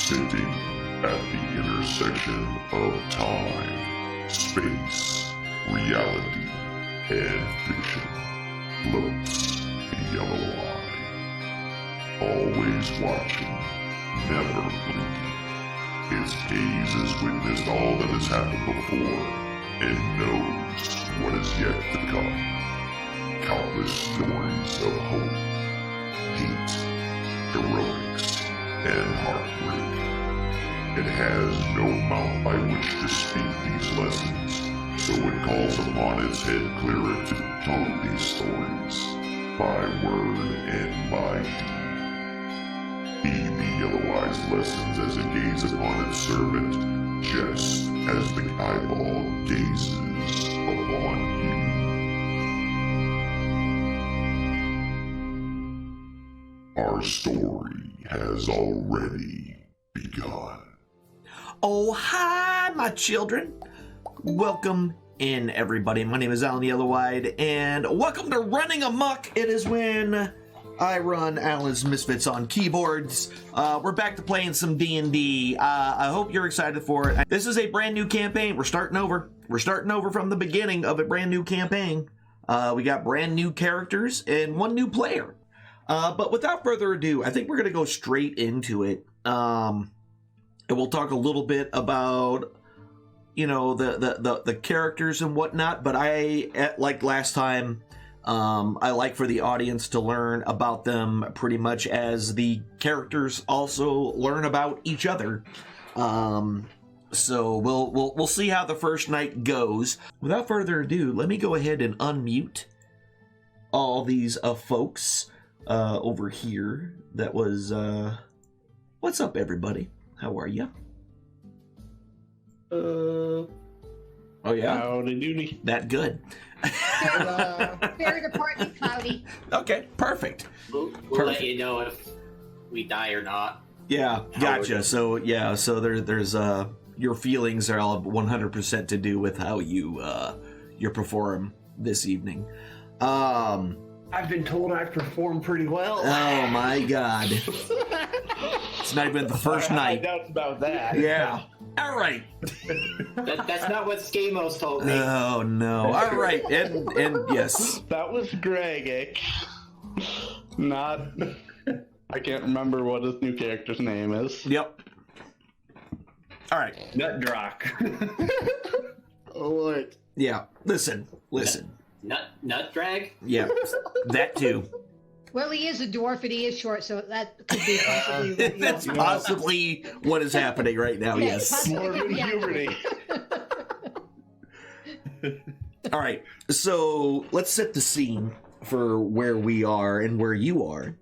Sitting at the intersection of time, space, reality, and fiction floats the yellow eye. Always watching, never blinking. His gaze has witnessed all that has happened before and knows what is yet to come. Countless stories of hope, hate, heroics, and heartbreak. It has no mouth by which to speak these lessons, so it calls upon its head clearer to tell these stories, by word and by deed. Heed the yellow-eye's lessons as it gazes upon its servant, just as the eyeball gazes upon you. Our story has already begun. Oh, hi, my children. Welcome in, everybody. My name is Alynn Yellow-Eyed, and welcome to Running A.M.O.K. It is when I run Alan's Misfits on keyboards. We're back to playing some D&D. I hope you're excited for it. This is a brand new campaign. We're starting over. We're starting over from the beginning of a brand new campaign. We got brand new characters and one new player. But without further ado, I think we're going to go straight into it. And we'll talk a little bit about, you know, the characters and whatnot. But like last time, I like for the audience to learn about them pretty much as the characters also learn about each other. So we'll see how the first night goes. Without further ado, let me go ahead and unmute all these folks over here. That was what's up, everybody? How are you? Oh yeah. Howdy doody. That good. Fair department, cloudy. Okay, perfect. We'll let you know if we die or not. Yeah, gotcha. So there's your feelings are all 100% to do with how you perform this evening. I've been told I perform pretty well. Oh my God. It's not even the first night. I doubt about that. Yeah. All right. That's not what Skamos told me. Oh no. All right. And yes. That was Greg. Not. I can't remember what his new character's name is. Yep. All right. Nutdrock. Oh Lord. Yeah. Listen. Nut drag? Yeah. That too. Well, he is a dwarf and he is short, so that could be possibly. That's possibly what is happening right now. Yeah, Yes. Morbid puberty. All right. So let's set the scene for where we are and where you are.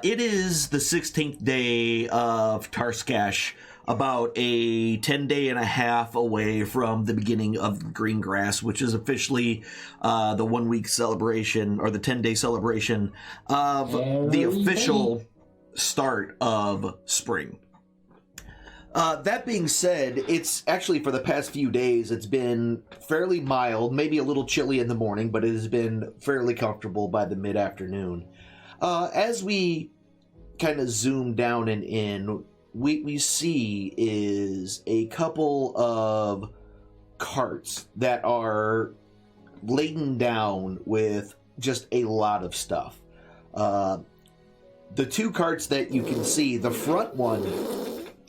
It is the 16th day of Tarskash, about a 10-day and a half away from the beginning of Green Grass, which is officially the 1-week celebration or the 10-day celebration of the official start of spring. That being said, it's actually for the past few days, it's been fairly mild, maybe a little chilly in the morning, but it has been fairly comfortable by the mid-afternoon. As we kind of zoom down and in, we see is a couple of carts that are laden down with just a lot of stuff. The two carts that you can see, the front one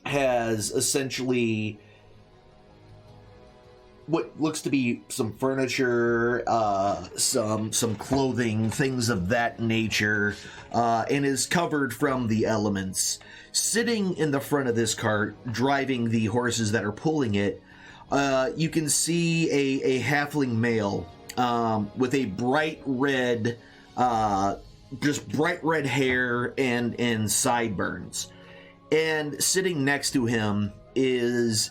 has essentially what looks to be some furniture, some clothing, things of that nature, and is covered from the elements. Sitting in the front of this cart, driving the horses that are pulling it, you can see a halfling male with a bright red, just bright red hair and sideburns. And sitting next to him is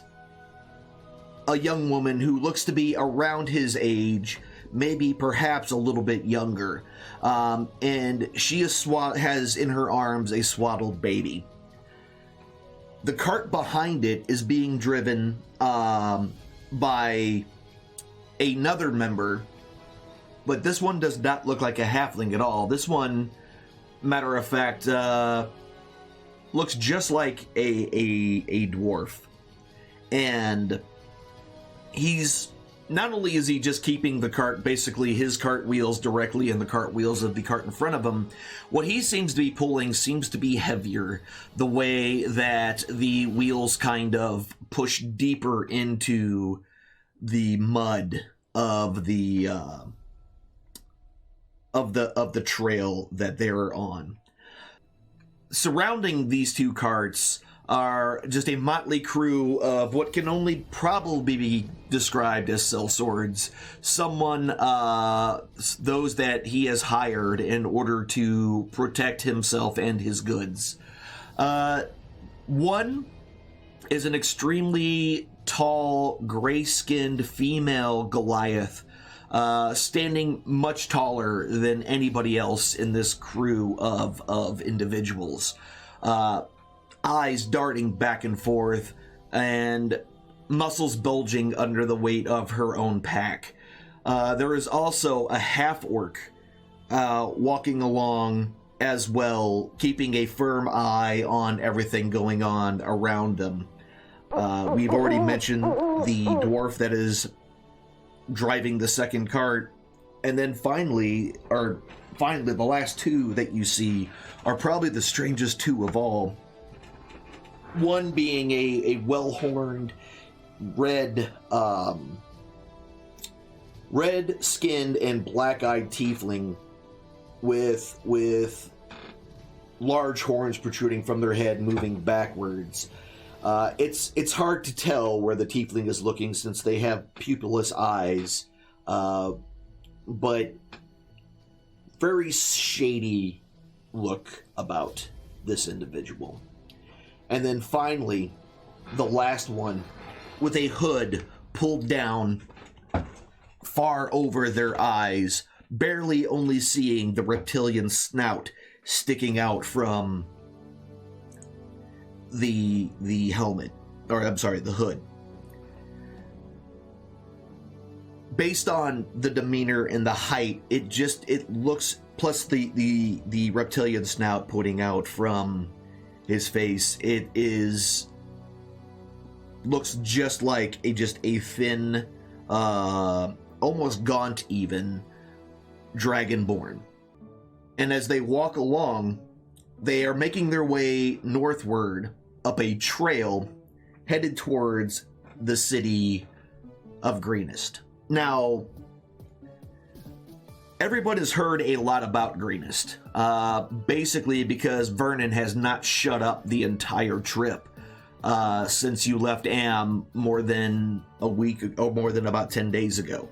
a young woman who looks to be around his age, maybe perhaps a little bit younger, and she has in her arms a swaddled baby. The cart behind it is being driven by another member, but this one does not look like a halfling at all. This one, matter of fact, looks just like a dwarf. And he's not only is he just keeping the cart, basically his cart wheels directly in the cart wheels of the cart in front of him, what he seems to be pulling seems to be heavier, the way that the wheels kind of push deeper into the mud of the trail that they're on. Surrounding these two carts are just a motley crew of what can only probably be described as sellswords. Someone, those that he has hired in order to protect himself and his goods. One is an extremely tall, gray-skinned female Goliath, standing much taller than anybody else in this crew of individuals. Eyes darting back and forth, and muscles bulging under the weight of her own pack. There is also a half-orc walking along as well, keeping a firm eye on everything going on around them. We've already mentioned the dwarf that is driving the second cart, and then finally, the last two that you see are probably the strangest two of all. One being a well-horned, red-skinned and black-eyed tiefling with large horns protruding from their head, moving backwards. It's hard to tell where the tiefling is looking since they have pupilless eyes, but very shady look about this individual. And then finally, the last one, with a hood pulled down far over their eyes, barely only seeing the reptilian snout sticking out from the helmet, or I'm sorry, the hood. Based on the demeanor and the height, it looks, plus the reptilian snout putting out from his face, looks just like a thin, almost gaunt even, dragonborn. And as they walk along, they are making their way northward up a trail headed towards the city of Greenest. Now, everyone has heard a lot about Greenest, basically because Vernon has not shut up the entire trip since you left Am more than a week, or more than about 10 days ago.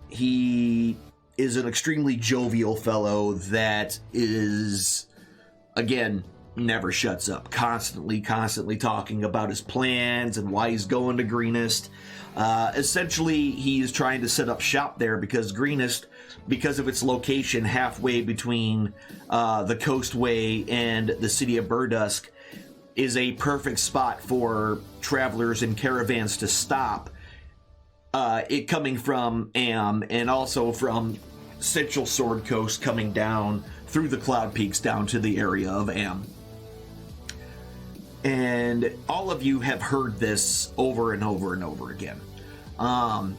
He is an extremely jovial fellow that is, again, never shuts up, constantly talking about his plans and why he's going to Greenest. Essentially, he is trying to set up shop there because Greenest, because of its location halfway between the Coastway and the city of Burdusk, is a perfect spot for travelers and caravans to stop. It coming from Am, and also from Central Sword Coast coming down through the Cloud Peaks down to the area of Am. And all of you have heard this over and over and over again. But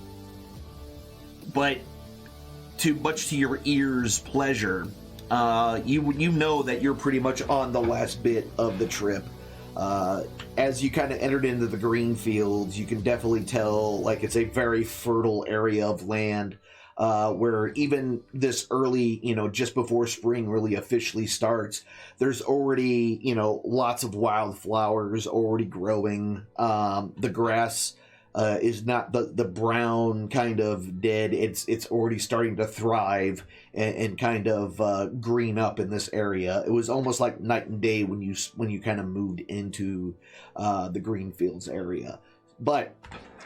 much to your ears' pleasure, you know that you're pretty much on the last bit of the trip. As you kind of entered into the green fields, you can definitely tell like it's a very fertile area of land, where even this early, just before spring really officially starts, there's already, lots of wildflowers already growing. The grass is not the brown kind of dead. It's already starting to thrive and kind of green up in this area. It was almost like night and day when you kind of moved into the green fields area. But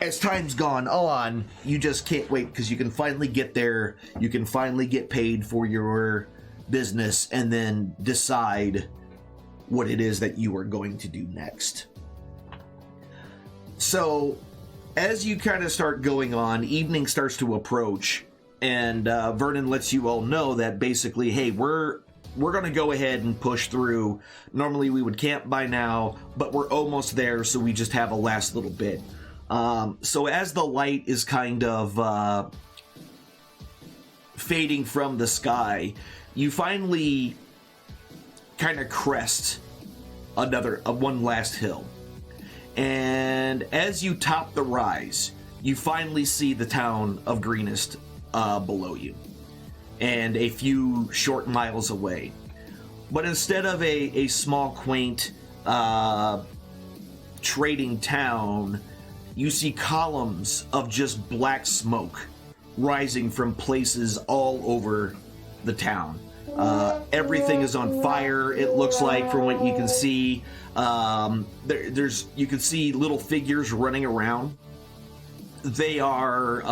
as time's gone on, you just can't wait because you can finally get there. You can finally get paid for your business and then decide what it is that you are going to do next. So as you kind of start going on, evening starts to approach, and Vernon lets you all know that basically, hey, we're we're going to go ahead and push through. Normally we would camp by now, but we're almost there, so we just have a last little bit. So as the light is kind of fading from the sky, you finally kind of crest one last hill. And as you top the rise, you finally see the town of Greenest below you, and a few short miles away. But instead of a small, quaint trading town, you see columns of just black smoke rising from places all over the town. Everything is on fire, it looks like, from what you can see. You can see little figures running around. They are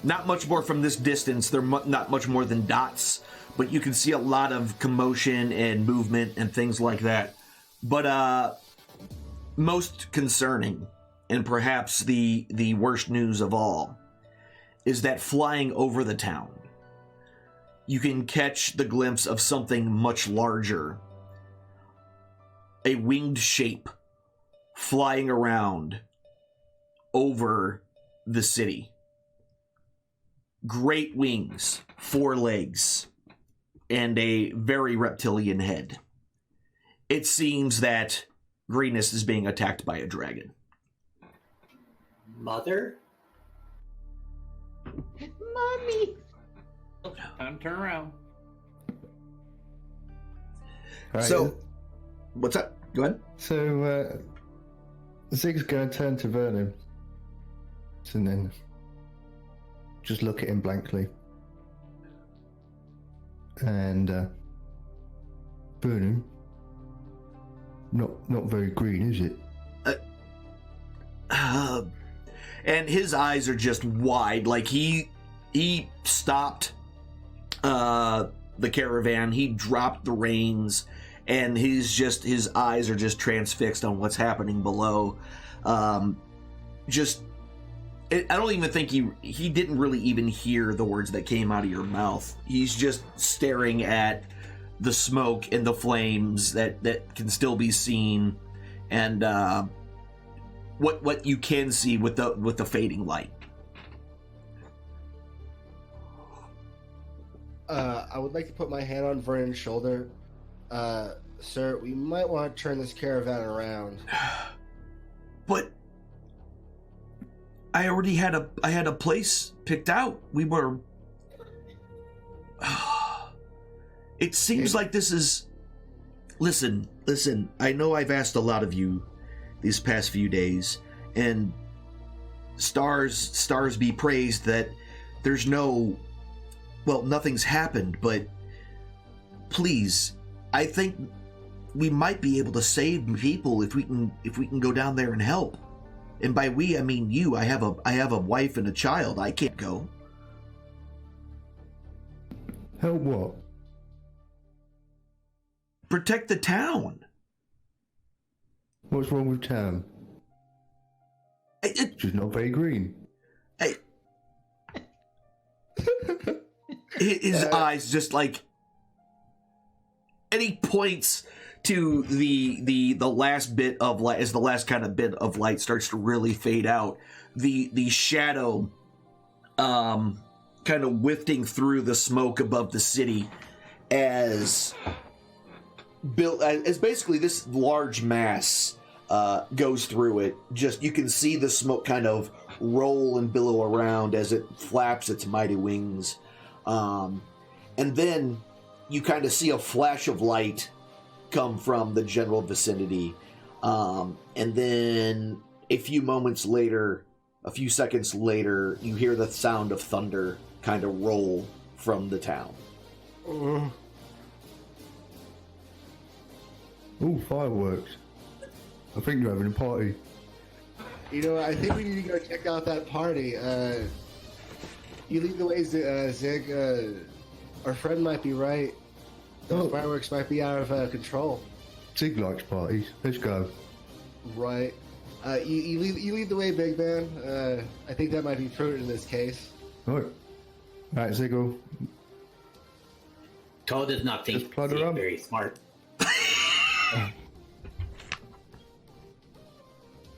not much more from this distance. They're not much more than dots, but you can see a lot of commotion and movement and things like that. But most concerning, and perhaps the worst news of all, is that flying over the town, you can catch the glimpse of something much larger. A winged shape flying around over the city. Great wings, 4 legs, and a very reptilian head. It seems that Greenest is being attacked by a dragon. Mother? Mommy. Time to turn around. Right, So, what's up? Go ahead. So, Zig's going to turn to Vernon and then just look at him blankly. And, Vernon, not very green, is it? And his eyes are just wide, like he stopped the caravan, he dropped the reins, and his eyes are just transfixed on what's happening below. I don't even think he didn't really even hear the words that came out of your mouth. He's just staring at the smoke and the flames that can still be seen, and what you can see with the fading light. I would like to put my hand on Vernon's shoulder. Sir, we might want to turn this caravan around. But I already had a place picked out. We were. It seems like this is. Listen. I know I've asked a lot of you these past few days, and stars be praised that there's nothing's happened. But please, I think we might be able to save people if we can go down there and help. And by we, I mean you. I have a wife and a child. I can't go. Help what? Protect the town. What's wrong with town? She's not very green. His eyes just like, and he points to the last bit of light, as the last kind of bit of light starts to really fade out. The shadow, kind of wafting through the smoke above the city, as basically this large mass goes through it. Just you can see the smoke kind of roll and billow around as it flaps its mighty wings, and then you kind of see a flash of light come from the general vicinity, and then a few seconds later, you hear the sound of thunder kind of roll from the town. Ooh, fireworks. I think you're having a party. You know, I think we need to go check out that party. You lead the way, Zig. Our friend might be right. Those fireworks might be out of control. Zig likes parties. Let's go. Right. You lead the way, big man. I think that might be prudent in this case. Right, Ziggle. Toad does not think Just plod Zeke around. very smart.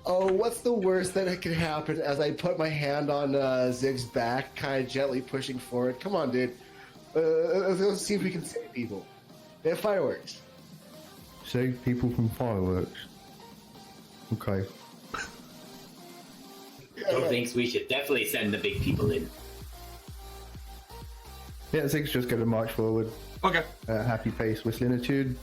Oh, what's the worst that could happen as I put my hand on Zig's back, kind of gently pushing forward? Come on, dude. Let's see if we can save people. They have fireworks. Save people from fireworks. Okay. Toad thinks we should definitely send the big people in. Yeah, Zig's just going to march forward. Okay. Happy pace, whistling a tune.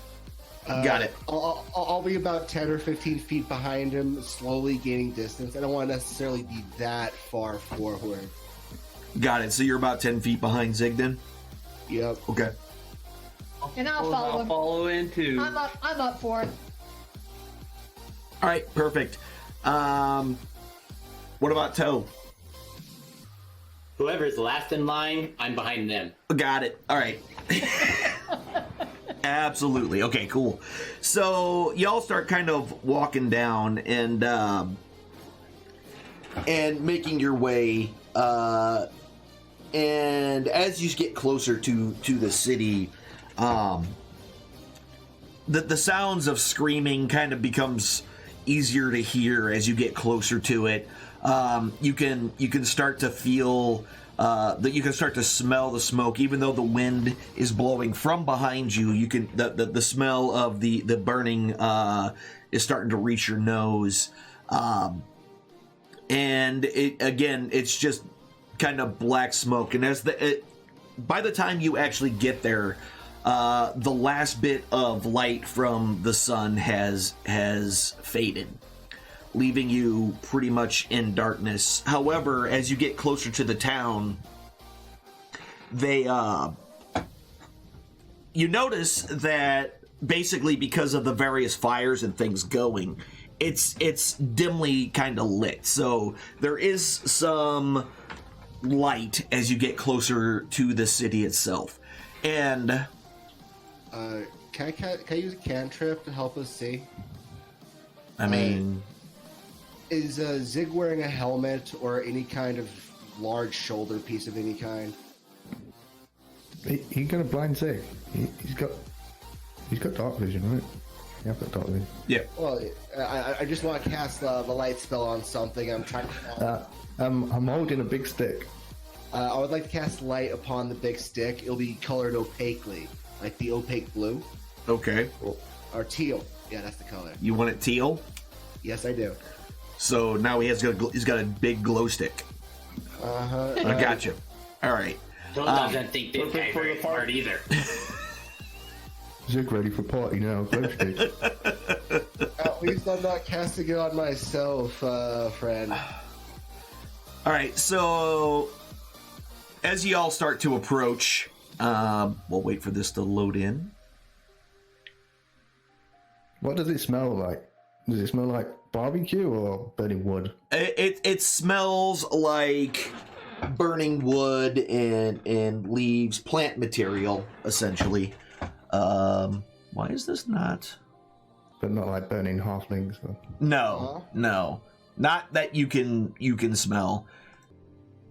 Got it. I'll be about 10 or 15 feet behind him, slowly gaining distance. I don't want to necessarily be that far forward. Got it. So you're about 10 feet behind Zig then? Yep. Okay. And I'll follow him. follow in too. I'm up for it. All right, perfect. What about Toe? Whoever's last in line, I'm behind them. Got it. All right. Absolutely. Okay, cool. So y'all start kind of walking down and making your way. And as you get closer to the city, the sounds of screaming kind of becomes easier to hear as you get closer to it. You can start to feel that you can start to smell the smoke, even though the wind is blowing from behind you. You can the smell of the burning is starting to reach your nose, and it's just kind of black smoke. And by the time you actually get there, the last bit of light from the sun has faded, leaving you pretty much in darkness. However, as you get closer to the town, you notice that basically because of the various fires and things going, it's dimly kind of lit. So there is some light as you get closer to the city itself. And can I use a cantrip to help us see? I mean, is Zig wearing a helmet or any kind of large shoulder piece of any kind? He's gonna blind Zig. He's got dark vision, right? Yeah, I've got dark vision. yeah. Well, I just want to cast the light spell on something. I'm trying to. I'm holding a big stick. I would like to cast light upon the big stick. It'll be colored opaquely, like the opaque blue Okay. or teal. Yeah, that's the color. You want it teal? Yes, I do. So now he's got a big glow stick. I got you. All right. Toad doesn't think this guy for the very smart either. Zig ready for party now. Glow stick. At least I'm not casting it on myself, friend. All right. So as you all start to approach, we'll wait for this to load in. What does it smell like? Does it smell like barbecue or burning wood? It smells like burning wood and leaves, plant material, essentially. Why is this not? But not like burning halflings. Or... No, not that you can smell.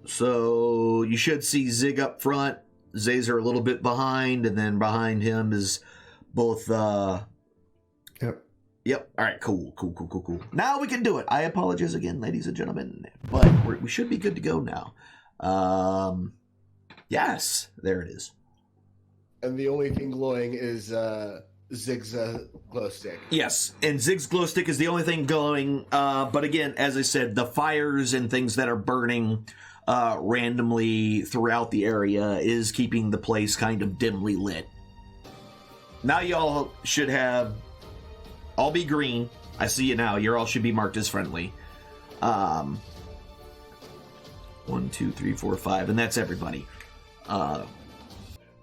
So you should see Zig up front, Zazer a little bit behind, and then behind him is both. Yep. All right. Cool. Now we can do it. I apologize again, ladies and gentlemen, but we should be good to go now. Yes, there it is. And the only thing glowing is Zig's glow stick. Yes, and Zig's glow stick is the only thing going. But again, as I said, the fires and things that are burning randomly throughout the area is keeping the place kind of dimly lit. Now y'all should have all be green. I see you now. You all should be marked as friendly. 1, 2, 3, 4, 5, and that's everybody.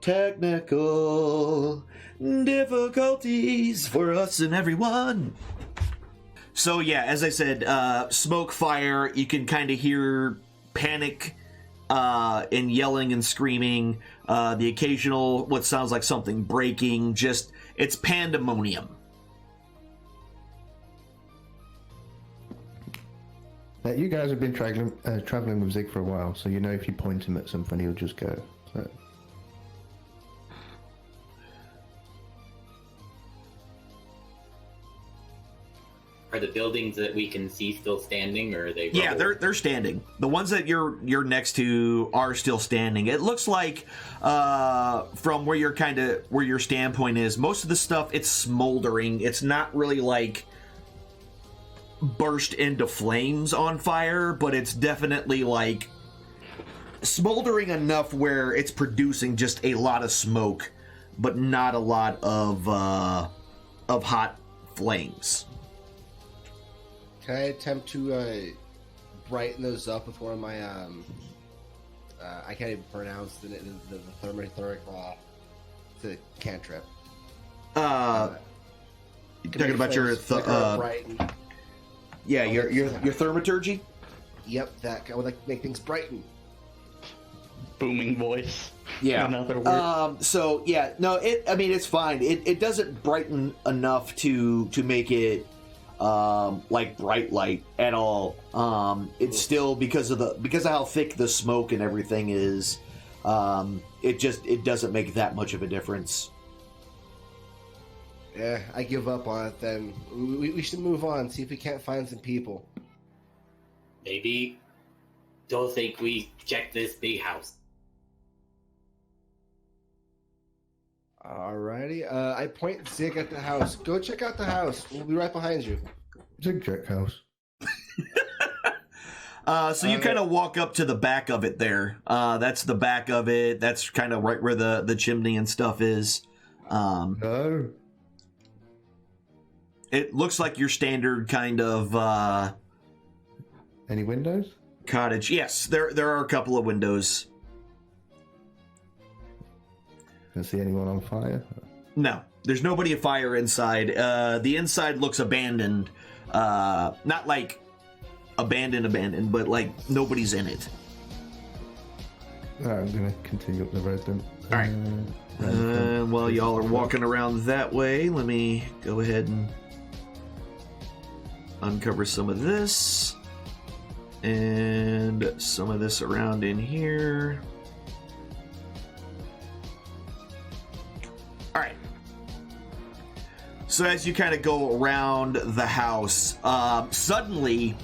Technical difficulties for us and everyone. So yeah, as I said, smoke, fire, you can kind of hear panic and yelling and screaming, the occasional what sounds like something breaking, just it's pandemonium. You guys have been traveling with Zig for a while, so you know if you point him at something, he'll just go. So. Are the buildings that we can see still standing, or are they? Yeah, they're standing. The ones that you're next to are still standing. It looks like from where your standpoint is, most of the stuff it's smoldering. It's not really like burst into flames on fire, but it's definitely like smoldering enough where it's producing just a lot of smoke, but not a lot of hot flames. Can I attempt to brighten those up with one of my I can't even pronounce the thermoetheric the cantrip. You're talking about your brighten. Yeah, your thaumaturgy? Yep, that I would like to make things brighten. Booming voice. Yeah. Another word. So yeah, no, it's fine. It doesn't brighten enough to make it like bright light at all. It's still because of how thick the smoke and everything is. It doesn't make that much of a difference. Yeah, I give up on it then. We should move on, see if we can't find some people. Maybe don't think we check this big house. Alrighty, I point Zig at the house. Go check out the house. We'll be right behind you. Zigjack house. So you kind of walk up to the back of it there. That's the back of it. That's kind of right where the chimney and stuff is. No. It looks like your standard kind of Any windows? cottage. Yes, there are a couple of windows. Can see anyone on fire? No, there's nobody afire inside. The inside looks abandoned. Not like abandoned, but like nobody's in it. Alright, I'm gonna continue up the road then. Alright. While y'all are walking around that way, let me go ahead and uncover some of this. And some of this around in here. Alright. So as you kind of go around the house, suddenly,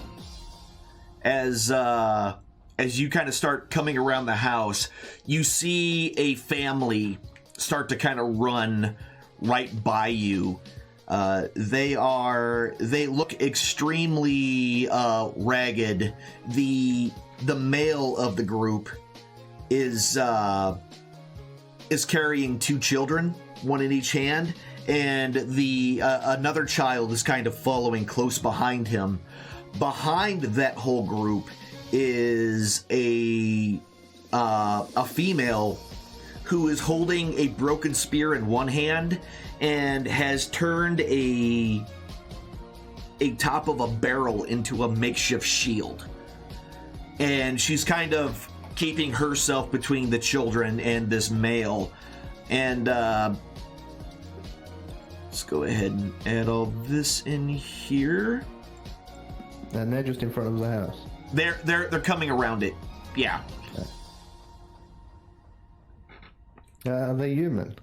as you kind of start coming around the house, you see a family start to kind of run right by you. They look extremely ragged. The male of the group is carrying two children, one in each hand, and the another child is kind of following close behind him. Behind that whole group is a female who is holding a broken spear in one hand and has turned a top of a barrel into a makeshift shield. And she's kind of keeping herself between the children and this male. And let's go ahead and add all this in here. And they're just in front of the house. They're coming around it. Yeah. Are they human?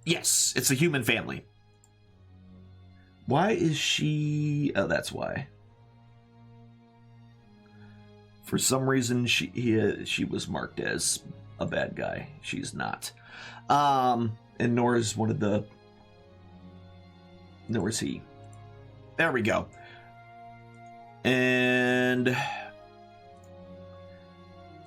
Yes, it's a human family. Why is she... Oh, that's why. For some reason, she was marked as a bad guy. She's not. And nor is one of the... Nor is he. There we go. And...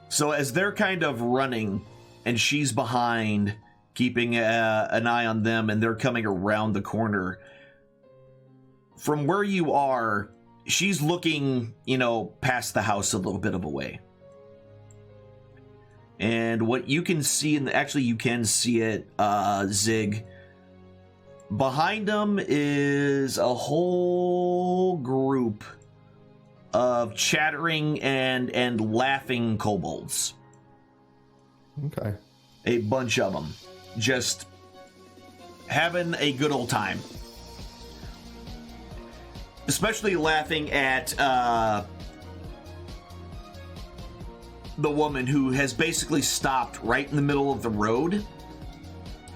So as they're kind of running, and she's behind, keeping an eye on them, and they're coming around the corner. From where you are, she's looking, past the house a little bit of a way. And what you can see, actually you can see it, Zig. Behind them is a whole group of chattering and laughing kobolds. Okay. A bunch of them. Just having a good old time. Especially laughing at the woman who has basically stopped right in the middle of the road.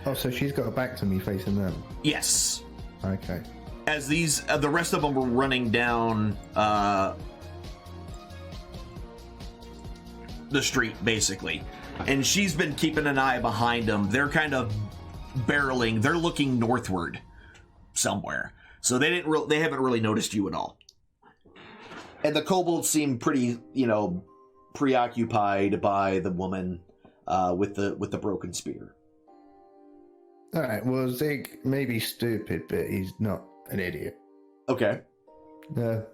Oh, so she's got her back to me facing them? Yes. Okay. as these the rest of them were running down the street, basically, and she's been keeping an eye behind them. They're kind of barreling. They're looking northward somewhere, so they haven't really noticed you at all. And the kobolds seem pretty, preoccupied by the woman with the broken spear. All right. Well, Zig may be stupid, but he's not an idiot. Okay. No.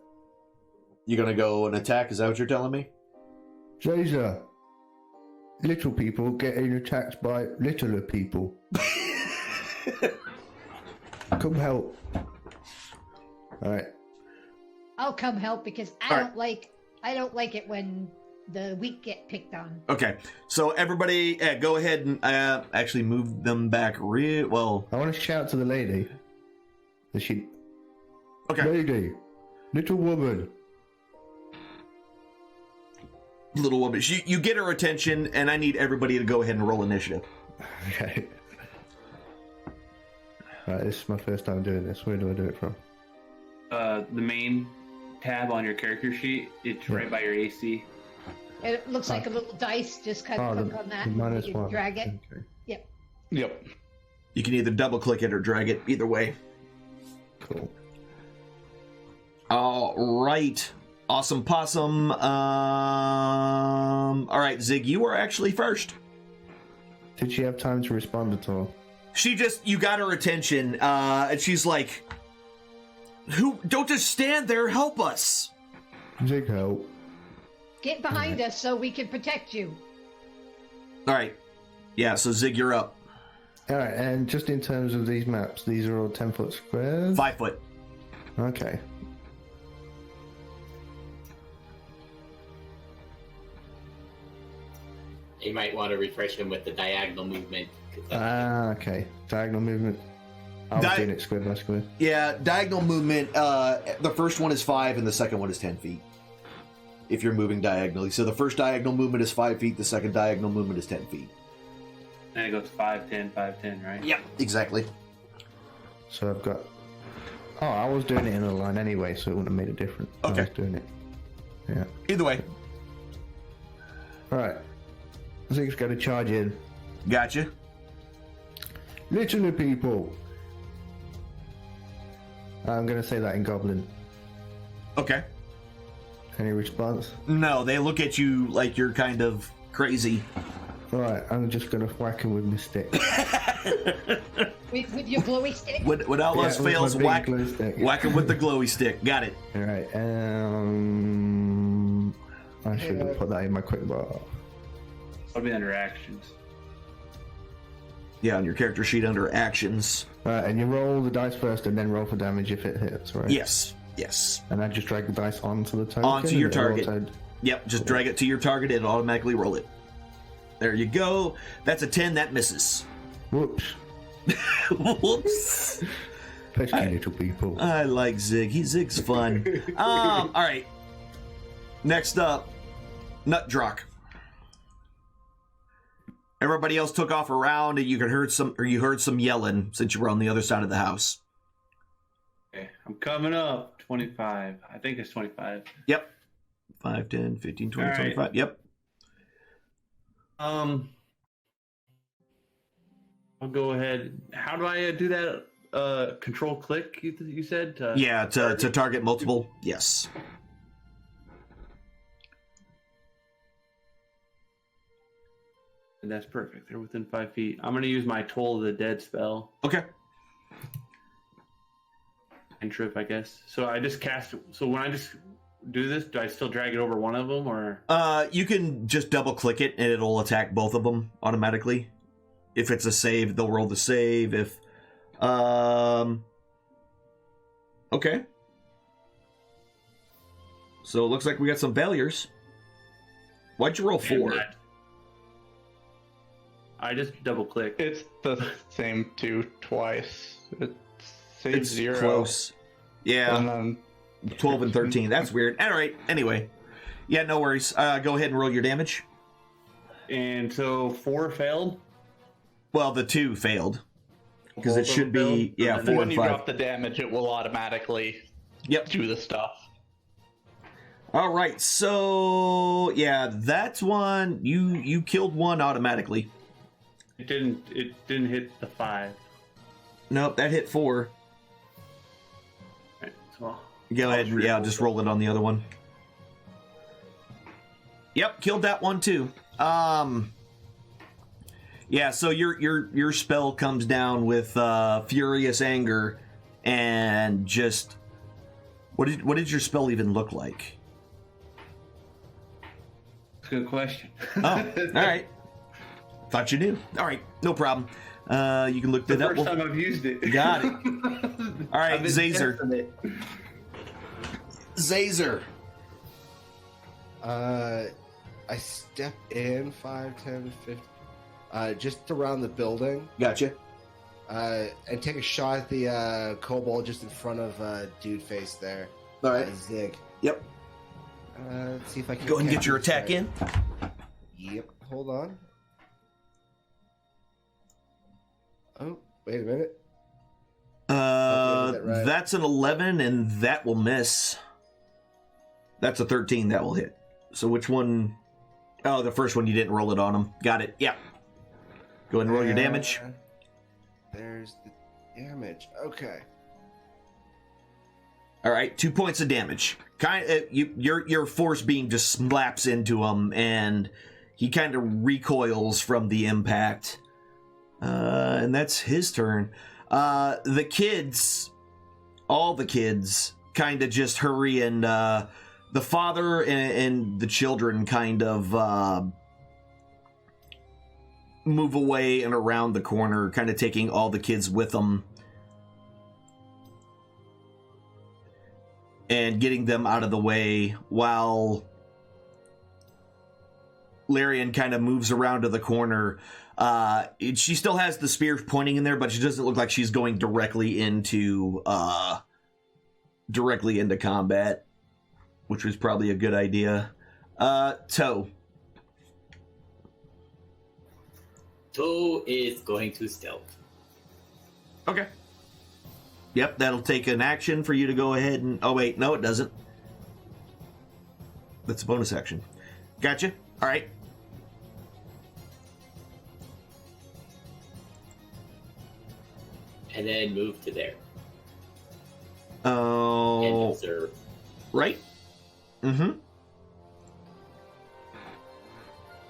You gonna go and attack? Is that what you're telling me? Caesar, little people getting attacked by littler people. Come help. All right. I'll come help because I don't like it when the weak get picked on. Okay, so everybody, go ahead and actually move them back. Well, I want to shout to the lady. Is she? Okay. Lady, little woman. Little woman. You get her attention, and I need everybody to go ahead and roll initiative. Okay. Alright, this is my first time doing this. Where do I do it from? The main tab on your character sheet. It's right by your AC. It looks like a little dice. Just click on that. Minus You one. drag it. Okay. Yep. You can either double click it or drag it. Either way. Cool. All right. Awesome possum. All right, Zig, you are actually first. Did she have time to respond at all? You got her attention, and she's like, don't just stand there, help us. Zig, help. Get behind us so we can protect you. All right. Yeah, so Zig, you're up. Alright, and just in terms of these maps, these are all 10-foot squares? 5 foot. Okay. You might want to refresh them with the diagonal movement. Okay. Diagonal movement. I was doing it square by square. Yeah, diagonal movement. The first one is 5 and the second one is 10 feet. If you're moving diagonally. So the first diagonal movement is 5 feet, the second diagonal movement is 10 feet. And it goes 5, 10, 5, 10, right? Yep, exactly. So I've got... Oh, I was doing it in a line anyway, so it wouldn't have made a difference. Okay. I was doing it. Yeah. Either way. Alright. Zig's got to charge in. Gotcha. Listener people! I'm going to say that in Goblin. Okay. Any response? No, they look at you like you're kind of crazy. Alright, I'm just going to whack him with my stick. With your glowy stick? When all else with my fails, big whack glow stick. him with the glowy stick. Got it. Alright, I should have put that in my quick bar. That'll be under actions. Yeah, on your character sheet under actions. Alright, and you roll the dice first and then roll for damage if it hits, right? Yes. Yes. And I just drag the dice onto the token? Onto your and it target. auto- Yep, just drag it to your target and automatically roll it. There you go. That's a 10, that misses. Whoops. Whoops. Pesky little people. I like Zig. Zig's fun. All right. Next up, Nutdrock. Everybody else took off around, and you heard some yelling since you were on the other side of the house. Okay, I'm coming up. 25. I think it's 25. Yep. 5, 10, 15, 20, All right. 25. Yep. I'll go ahead. How do I do that? Control click, you said? Yeah, to target multiple. Yes. And that's perfect. They're within 5 feet. I'm going to use my Toll of the Dead spell. Okay. And trip, I guess. So I just cast. So when I just do this, do I still drag it over one of them, or? You can just double click it and it'll attack both of them automatically. If it's a save, they'll roll the save. If, okay. So it looks like we got some failures. Why'd you roll 4? I just double click. It's the same 2 twice. It saves It's 0. close. Yeah. And then 12 and 13. That's weird. All right. Anyway. Yeah, no worries. Go ahead and roll your damage. And so 4 failed. Well, the 2 failed. because it should be, yeah, And 4 When and you 5. drop the damage, it will automatically Yep. do the stuff. All right, so yeah, that's one. You killed one automatically. It didn't hit the 5. Nope, that hit 4. Right, so Go ahead and yeah, just roll it on the other one. Yep, killed that one too. Yeah, so your spell comes down with furious anger, and just what did your spell even look like? That's a good question. Oh, all right. Thought you knew. All right, no problem. You can look The that up. first time I've used it. Got it. All right, I've been Zazer. testing it. Zazer. I step in 5, 10, 15, just around the building, Gotcha. and take a shot at the kobold just in front of dude face there. All right. Zig. Yep. Let's see if I can Go ahead and get your capture attack this in. right. Yep. Hold on. Oh, wait a minute. Okay, is that right? That's an 11, and that will miss. That's a 13, that will hit. So which one? Oh, the first one you didn't roll it on him. Got it. Yeah. Go ahead and roll your damage. There's the damage. Okay. All right, 2 points of damage. Your force beam just slaps into him, and he kind of recoils from the impact. And that's his turn. The kids, all the kids, kind of just hurry, and the father and the children kind of move away and around the corner, kind of taking all the kids with them and getting them out of the way, while Larian kind of moves around to the corner. She still has the spear pointing in there, but she doesn't look like she's going directly into combat, which was probably a good idea. Toe. Toe is going to stealth. Okay. Yep, that'll take an action for you to go ahead and... Oh, wait, no, it doesn't. That's a bonus action. Gotcha. All right. And then move to there. And Oh, observe. right. Mm-hmm.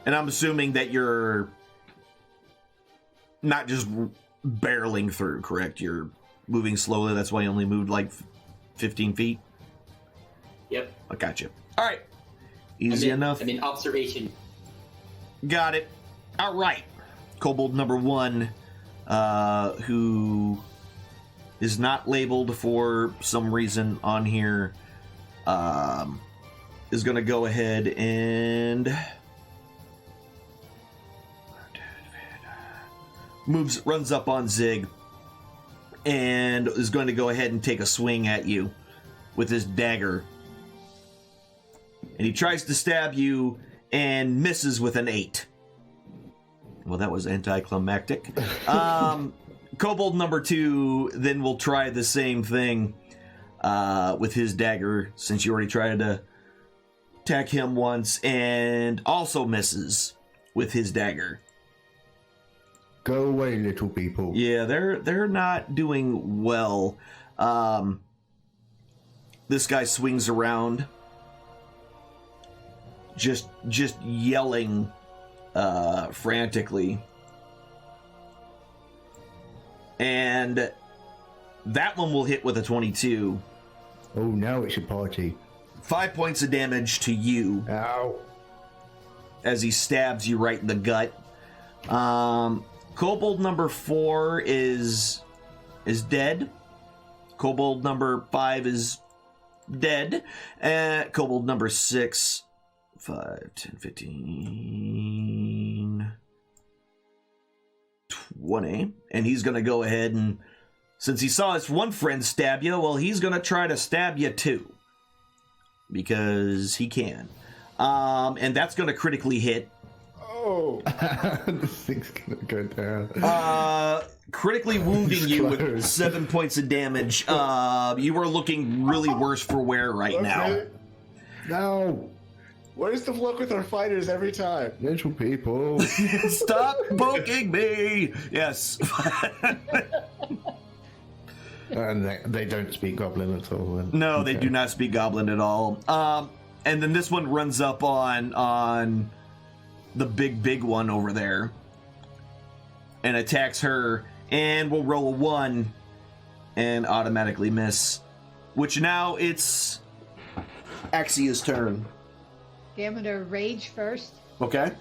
And I'm assuming that you're not just barreling through, correct? You're moving slowly. That's why you only moved like 15 feet. Yep. I got you. All right. Easy enough. Observation. Got it. All right. Kobold number 1, who is not labeled for some reason on here, is going to go ahead and runs up on Zig, and is going to go ahead and take a swing at you with his dagger. And he tries to stab you and misses with an 8. Well, that was anticlimactic. Kobold number 2 then will try the same thing with his dagger, since you already tried to attack him once, and also misses with his dagger. Go away, little people. Yeah, they're not doing well. This guy swings around, just yelling frantically. And that one will hit with a 22. Oh, now it's a party. 5 points of damage to you Ow. as he stabs you right in the gut. Kobold number 4 is dead. Kobold number 5 is dead. Kobold number 6, 5, 10, 15, 20. And he's going to go ahead and, since he saw his one friend stab you, well, he's going to try to stab you too. Because he can. And that's going to critically hit. No! This thing's gonna go down. Critically wounding you with Close. 7 points of damage. You are looking really worse for wear right now. Okay. No! Where's the luck with our fighters every time? Little people. Stop poking me! Yes. And they don't speak Goblin at all. No, they Okay. do not speak Goblin at all. And then this one runs up on the big one over there and attacks her, and will roll a 1 and automatically miss. Which now it's Axia's turn. Okay, I'm gonna rage first, Okay.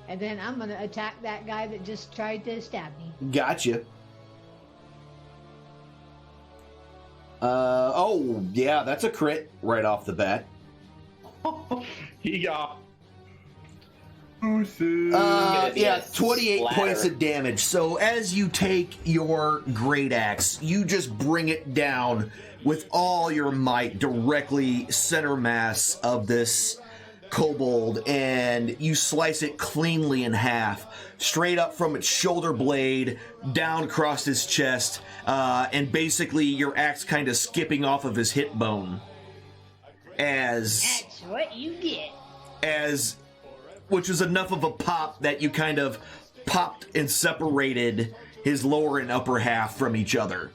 and then I'm gonna attack that guy that just tried to stab me. Gotcha. Oh, yeah, that's a crit right off the bat. He got. Yeah, 28 splatter. points of damage. So as you take your great axe, you just bring it down with all your might directly center mass of this kobold, and you slice it cleanly in half, straight up from its shoulder blade down across his chest, and basically your axe kind of skipping off of his hip bone. That's what you get. Which is enough of a pop that you kind of popped and separated his lower and upper half from each other.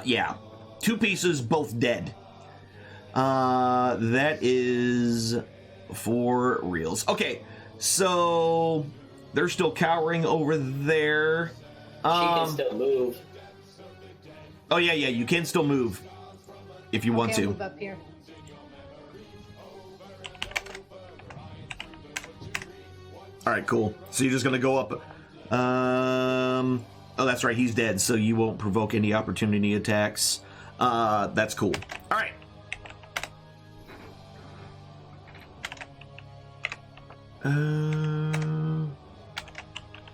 Yeah. 2 pieces, both dead. That is for reals. Okay, so they're still cowering over there. She can still move. Oh, yeah, you can still move if you want Okay, I'll to. move up here. All right, cool. So you're just gonna go up. Oh, that's right. He's dead, so you won't provoke any opportunity attacks. That's cool. All right.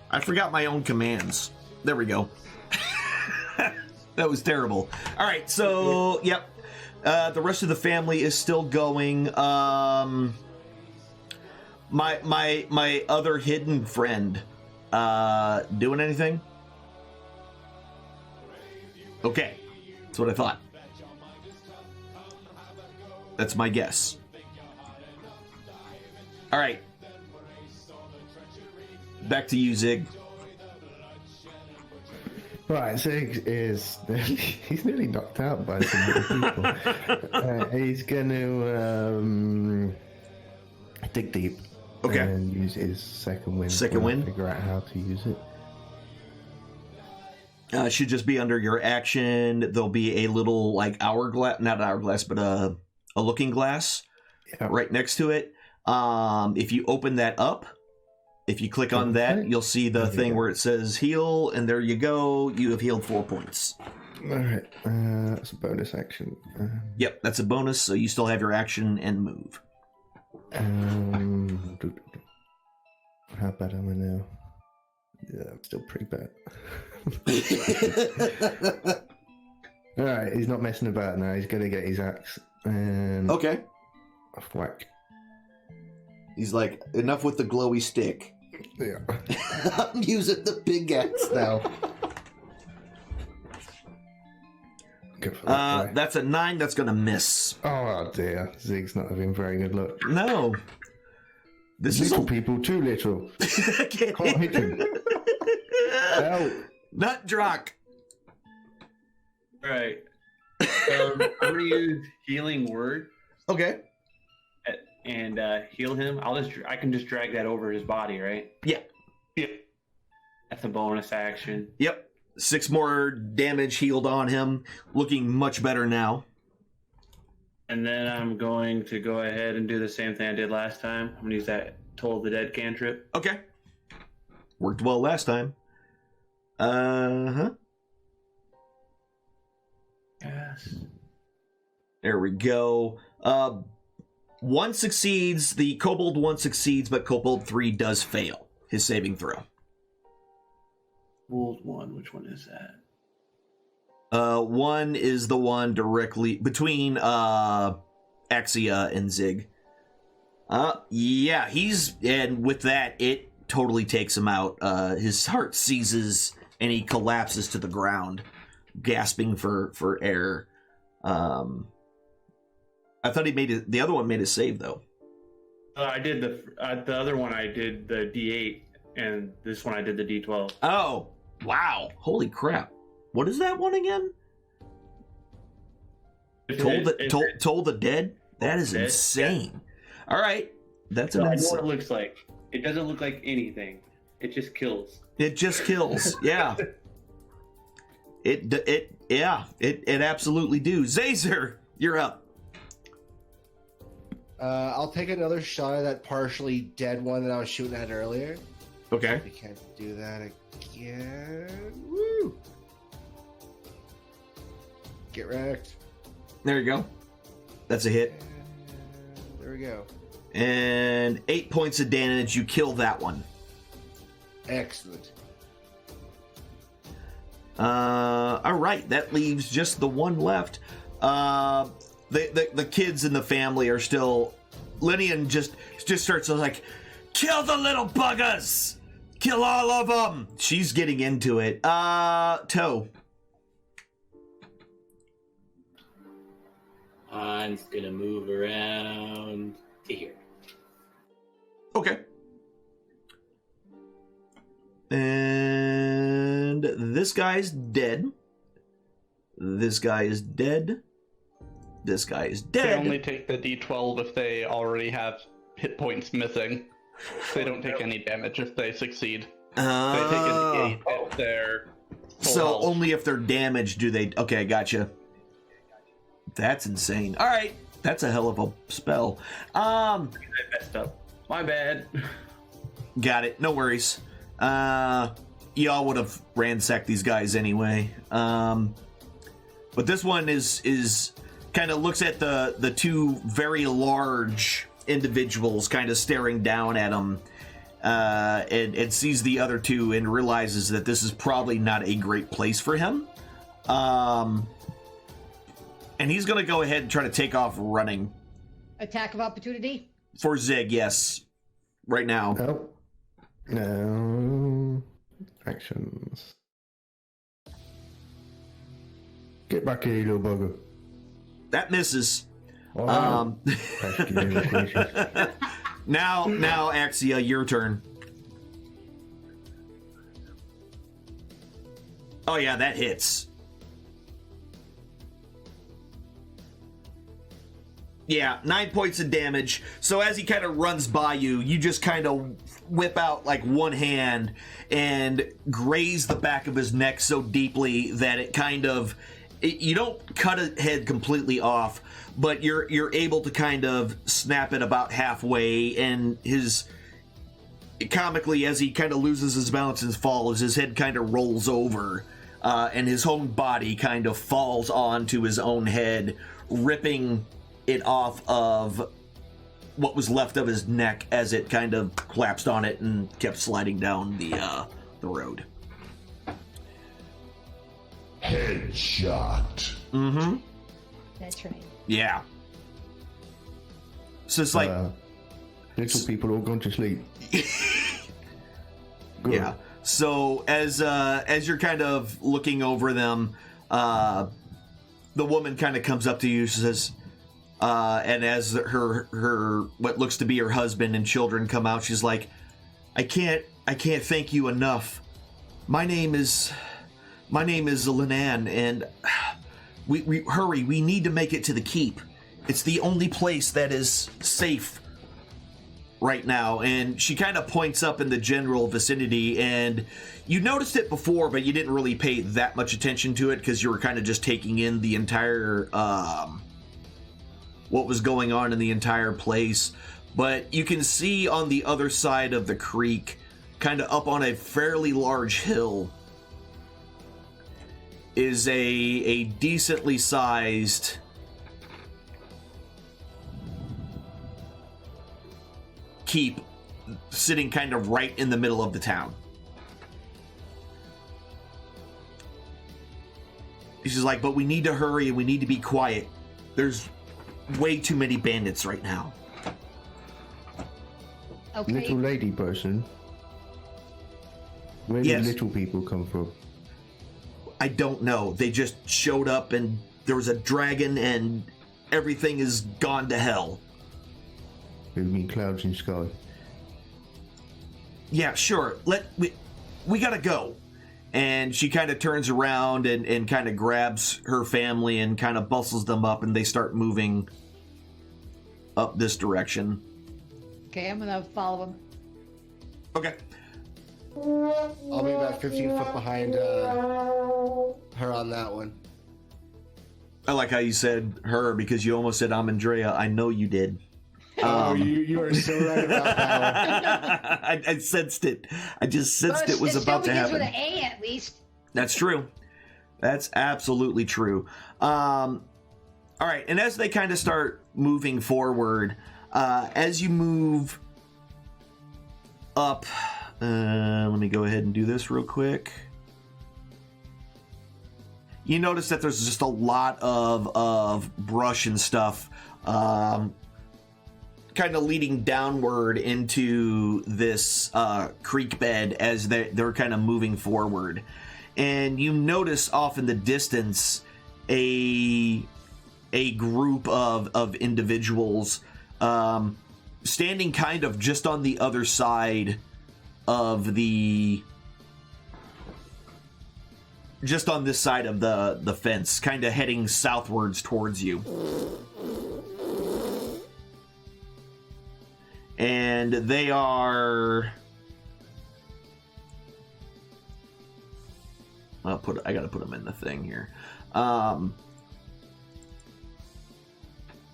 I forgot my own commands. There we go. That was terrible. All right, so yep. The rest of the family is still going. My other hidden friend doing anything? Okay, that's what I thought. That's my guess. All right, back to you, Zig. Right, Zig is he's nearly knocked out by some other people. He's going to dig deep. Okay. And use his second wind. Second when I wind? Figure out how to use it. Should just be under your action. There'll be a little like hourglass, not hourglass, but a looking glass Yeah. right next to it. If you open that up, if you click on that, Okay. you'll see the There you thing go. where it says heal, and there you go. You have healed 4 points. All right, that's a bonus action. Yep, that's a bonus, so you still have your action and move. How bad am I now? Yeah, I'm still pretty bad. All right, he's not messing about now. He's gonna get his axe and Okay. whack. He's like, enough with the glowy stick. Yeah. I'm using the big axe now. Go for that guy. That's a 9. That's gonna miss. Oh dear, Zig's not having very good luck. No. This is Little people, too little. Can't hit him. Help. Nut Drock. All right. I'm gonna use healing word Okay. and heal him. I can just drag that over his body, right? Yeah. That's a bonus action. Yep. 6 more damage healed on him. Looking much better now. And then I'm going to go ahead and do the same thing I did last time. I'm gonna use that Toll the Dead cantrip. Okay. Worked well last time. Uh-huh. Yes. There we go. 1 succeeds. The Kobold 1 succeeds, but Kobold 3 does fail his saving throw. Ruled one. Which one is that? 1 is the one directly between Axia and Zig. Yeah, and with that, it totally takes him out. His heart seizes and he collapses to the ground, gasping for air. I thought the other one made a save though. I did the other one. I did the D8, and this one I did the D12. Oh, wow! Holy crap! What is that one again? Toll the dead. That is insane. Yeah. All right, that's an. I know what it looks like. It doesn't look like anything. It just kills. It just kills. Yeah. It absolutely do. Zazer, you're up. I'll take another shot at that partially dead one that I was shooting at earlier. Okay. We can't do that again. Woo! Get wrecked. There you go. That's a hit. And there we go. And 8 points of damage. You kill that one. Excellent. All right. That leaves just the one left. The kids in the family are still. Linian just starts like, kill the little buggers, kill all of them. She's getting into it. Toe. I'm just gonna move around to here. Okay. And this guy's dead. This guy is dead. This guy is dead. They only take the D12 if they already have hit points missing. They don't take any damage if they succeed. They take an 8 if they're full so health. only if they're damaged do they... Okay, gotcha. That's insane. All right, that's a hell of a spell. I messed up. My bad. Got it. No worries. Y'all would have ransacked these guys anyway. But this one is kind of looks at the two very large individuals kind of staring down at him, and sees the other two and realizes that this is probably not a great place for him. And he's going to go ahead and try to take off running. Attack of opportunity? For Zig, yes. Right now. Nope. No. Actions. Get back here, you little bugger. That misses. Oh, Now, Axia, your turn. Oh yeah, that hits. Yeah, 9 points of damage. So as he kind of runs by you, you just kind of whip out like one hand and graze the back of his neck so deeply that it kind of... you don't cut a head completely off, but you're able to kind of snap it about halfway, and comically, as he kind of loses his balance and falls, his head kind of rolls over, and his own body kind of falls onto his own head, ripping it off of what was left of his neck as it kind of collapsed on it and kept sliding down the road. Headshot. Mm-hmm. That's right. Yeah. So it's like... little people all gone to sleep. Good. Yeah. So as you're kind of looking over them, the woman kind of comes up to you, says, and as her what looks to be her husband and children come out, she's like, I can't thank you enough. My name is Linan, and we hurry. We need to make it to the keep. It's the only place that is safe right now. And she kind of points up in the general vicinity, and you noticed it before, but you didn't really pay that much attention to it because you were kind of just taking in the entire what was going on in the entire place. But you can see on the other side of the creek, kind of up on a fairly large hill, is a decently sized keep sitting kind of right in the middle of the town. She's like, but we need to hurry and we need to be quiet. There's way too many bandits right now. Okay. Little lady person. Where Yes. did little people come from? I don't know. They just showed up and there was a dragon and everything is gone to hell. You mean clouds in sky? Yeah, sure. We gotta go. And she kind of turns around and kind of grabs her family and kind of bustles them up, and they start moving up this direction. Okay, I'm gonna follow him. Okay. I'll be about 15 foot behind her on that one. I like how you said her because you almost said Amandrea. I know you did. You are so right about that one. I sensed it. I just sensed it was about to happen. With an A at least. That's true. That's absolutely true. All right, and as they kind of start moving forward, as you move up, let me go ahead and do this real quick. You notice that there's just a lot of brush and stuff kind of leading downward into this creek bed as they're kind of moving forward. And you notice off in the distance a group of individuals standing kind of just on the other side of just on this side of the fence, kind of heading southwards towards you. And they are... I gotta put them in the thing here.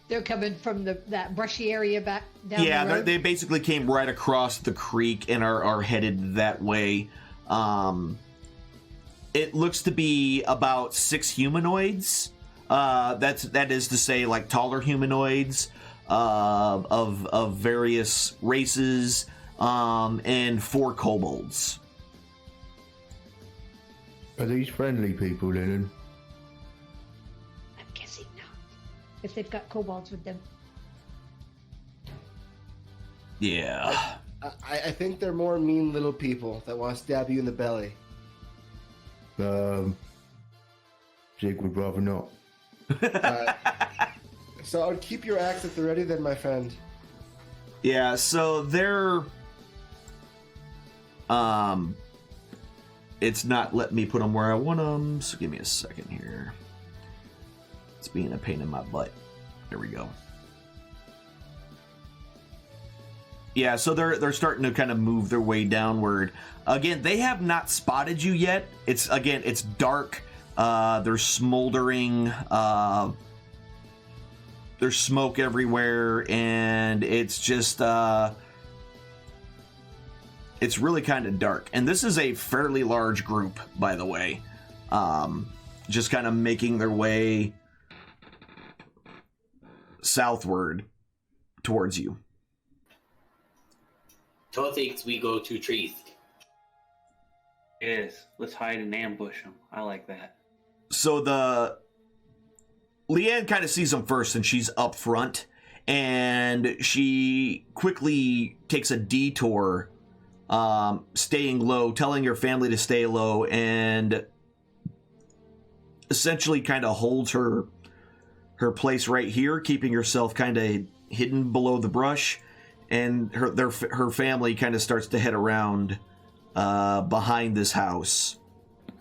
They're coming from that brushy area back down the Yeah, road. they basically came right across the creek and are headed that way. It looks to be about 6 humanoids. That is to say, like taller humanoids of various races, and 4 kobolds. Are these friendly people, Lennon? I'm guessing not. If they've got kobolds with them. Yeah. I think they're more mean little people that want to stab you in the belly. Jig would rather not. So I would keep your axe at the ready then, my friend. Yeah, so they're... It's not letting me put them where I want them, so give me a second here. It's being a pain in my butt. There we go. Yeah, so they're starting to kind of move their way downward. Again, they have not spotted you yet. It's dark. There's smoldering. There's smoke everywhere, and it's just it's really kind of dark. And this is a fairly large group, by the way. Just kind of making their way southward towards you. Todd thinks we go to trees. Yes, let's hide and ambush them. I like that. So Leanne kind of sees them first, and she's up front, and she quickly takes a detour, staying low, telling her family to stay low, and essentially kind of holds her place right here, keeping herself kind of hidden below the brush, and her family kind of starts to head around behind this house.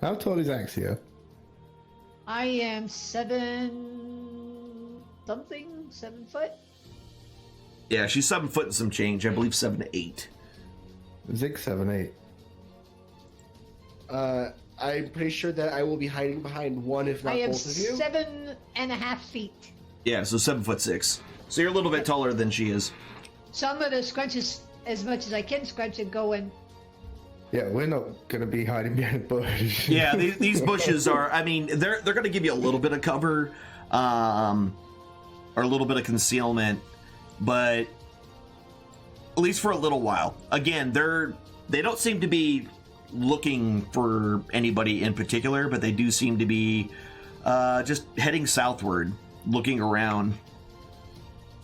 How tall is Axia? I am 7 foot. Yeah, she's 7 foot and some change. I believe 7 to 8. Zig 7'8". I'm pretty sure that I will be hiding behind one, if not I am both of you. 7.5 feet. Yeah, so 7'6". So you're a little bit taller than she is. So I'm gonna scrunch as much as I can scrunch and go in. Yeah, we're not going to be hiding behind a bush. Yeah, these bushes are, I mean, they're going to give you a little bit of cover, or a little bit of concealment, but at least for a little while. Again, they don't seem to be looking for anybody in particular, but they do seem to be just heading southward, looking around.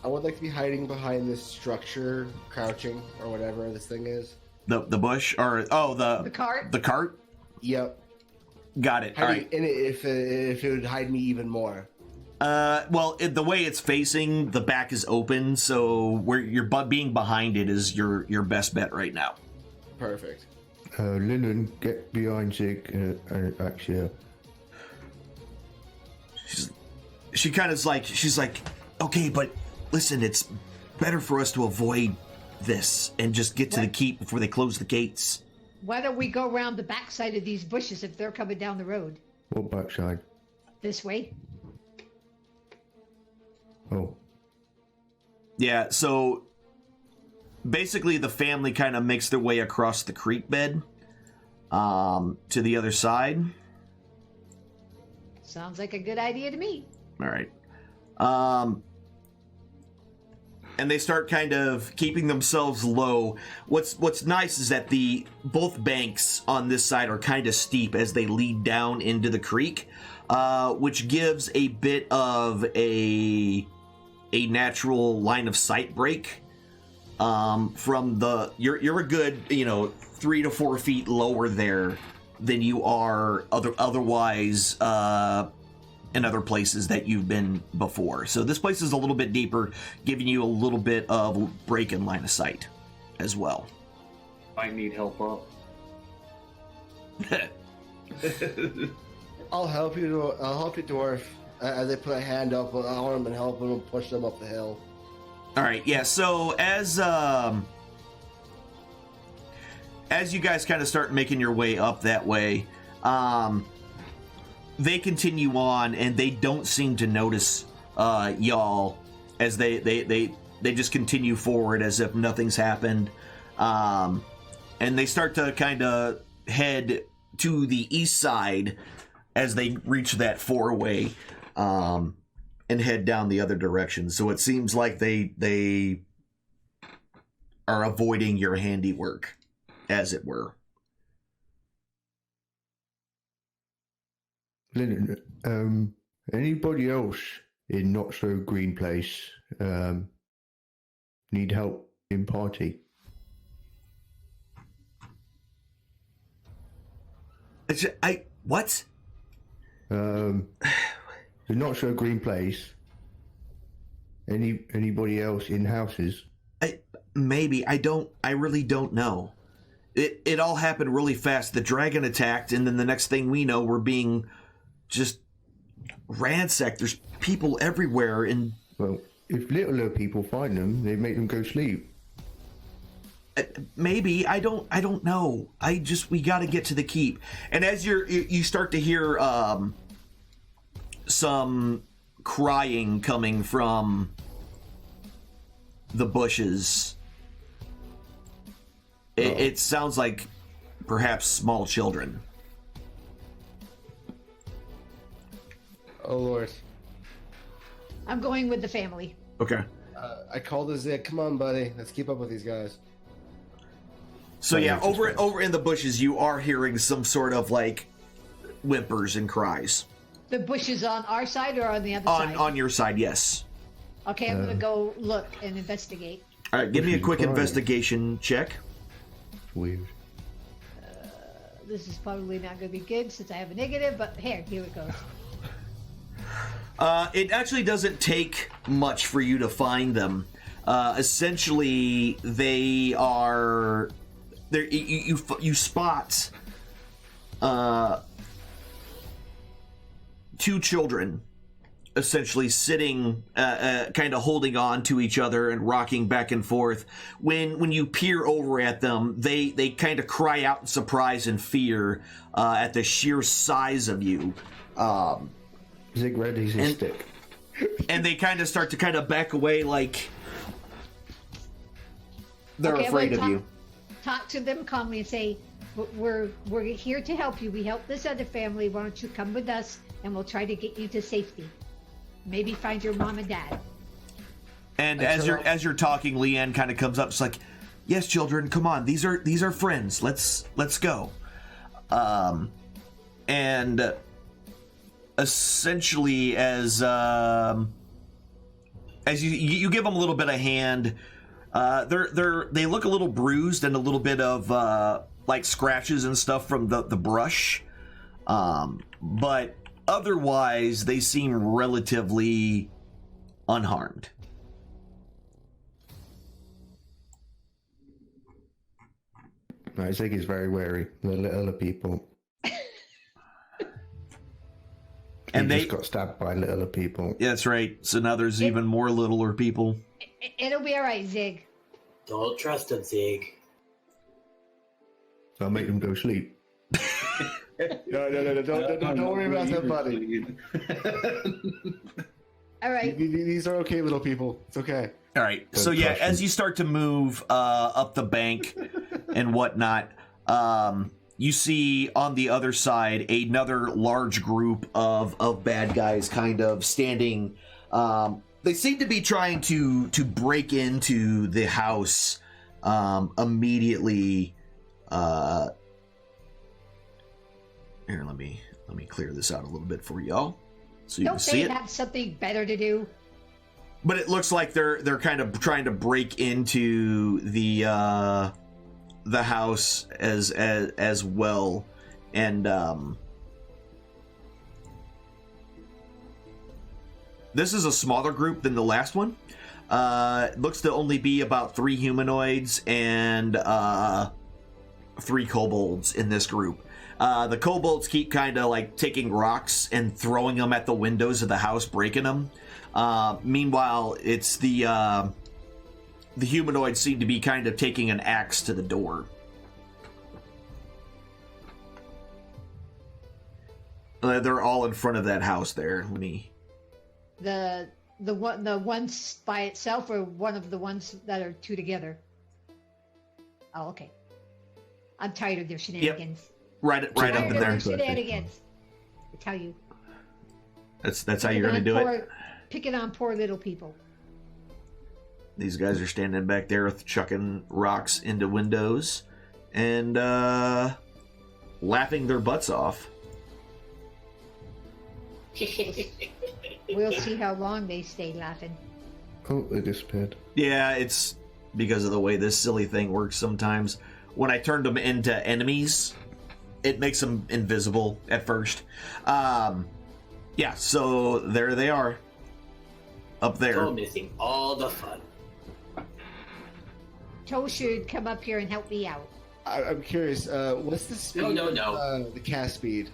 I would like to be hiding behind this structure, crouching, or whatever this thing is. The bush, or The cart? The cart? Yep. Got it. All Hiding right. in it if it would hide me even more. Well, the way it's facing, the back is open, so where you're being behind it is your best bet right now. Perfect. Lynn, get behind Zig and actually. She kind of she's like, okay, but listen, it's better for us to avoid this and just get to the keep before they close the gates. Why don't we go around the backside of these bushes if they're coming down the road? What backside? This way? Oh. Yeah, so basically the family kind of makes their way across the creek bed to the other side. Sounds like a good idea to me. All right. And they start kind of keeping themselves low. What's nice is that both banks on this side are kind of steep as they lead down into the creek, which gives a bit of a natural line of sight break from you're a good 3 to 4 feet lower there than you are otherwise in other places that you've been before. So this place is a little bit deeper, giving you a little bit of break in line of sight as well. I need help up. I'll help you, dwarf. As they put a hand up, an arm, and help them push them up the hill. All right, yeah. So as you guys kind of start making your way up that way, they continue on, and they don't seem to notice y'all as they just continue forward as if nothing's happened, and they start to kind of head to the east side as they reach that four-way and head down the other direction. So it seems like they are avoiding your handiwork, as it were. Lynn, anybody else in Not So Green Place need help in party? What? The Not So Green Place. Anybody else in houses? Maybe. I really don't know. It all happened really fast. The dragon attacked, and then the next thing we know, we're being just ransacked. There's people everywhere, and Well, if littler people find them, they make them go sleep. maybe I don't know. We got to get to the keep. And as you start to hear some crying coming from the bushes. It sounds like perhaps small children. Oh Lord. I'm going with the family. Okay. I called the Zig. Come on, buddy. Let's keep up with these guys. So yeah, over in the bushes, you are hearing some sort of like whimpers and cries. The bushes on our side or on the other side? On your side, yes. Okay, I'm gonna go look and investigate. All right, give me a quick Crying. investigation check. Weird. This is probably not gonna be good since I have a negative, but here it goes. It actually doesn't take much for you to find them. Essentially, they are. You spot two children essentially sitting, kind of holding on to each other and rocking back and forth. When you peer over at them, they kind of cry out in surprise and fear at the sheer size of you. Zig readies his stick. And they kind of start to back away like they're Okay, afraid of I'm gonna you. Talk to them calmly and say, we're here to help you. We helped this other family. Why don't you come with us and we'll try to get you to safety. Maybe find your mom and dad. And as you're talking, Leanne kind of comes up. It's like, "Yes, children, come on. These are friends. Let's go." And essentially, as as you give them a little bit of hand, they look a little bruised and a little bit of like scratches and stuff from the brush, but otherwise they seem relatively unharmed. I think he's very wary. The littler people. And they just got stabbed by littler people. Yeah, that's right. So now there's even more littler people. It'll be all right, Zig. Don't trust him, Zig. I'll make them go sleep. No, don't worry about that, buddy. All right. These are okay, little people. It's okay. All right. So yeah, as you start to move up the bank and whatnot, you see on the other side another large group of bad guys kind of standing. They seem to be trying to break into the house immediately. Here, let me clear this out a little bit for y'all, so you Don't can see they it. have something better to do? But it looks like they're kind of trying to break into the house as well, and this is a smaller group than the last one. It looks to only be about 3 humanoids and 3 kobolds in this group. The kobolds keep kind of like taking rocks and throwing them at the windows of the house, breaking them. Meanwhile, it's the humanoids seem to be kind of taking an axe to the door. They're all in front of that house there. Let me. The ones by itself, or one of the ones that are 2 together? Oh, okay. I'm tired of their shenanigans. Yep. Right up in there. Shenanigans. I tell you. That's how you're gonna do it. Picking on poor little people. These guys are standing back there chucking rocks into windows and laughing their butts off. We'll see how long they stay laughing. Oh, they disappeared. Yeah, it's because of the way this silly thing works sometimes. When I turned them into enemies, it makes them invisible at first. Yeah, so there they are. Up there. You're missing all the fun. Toe should come up here and help me out. I'm curious. What's the speed? No. Of, the cast speed.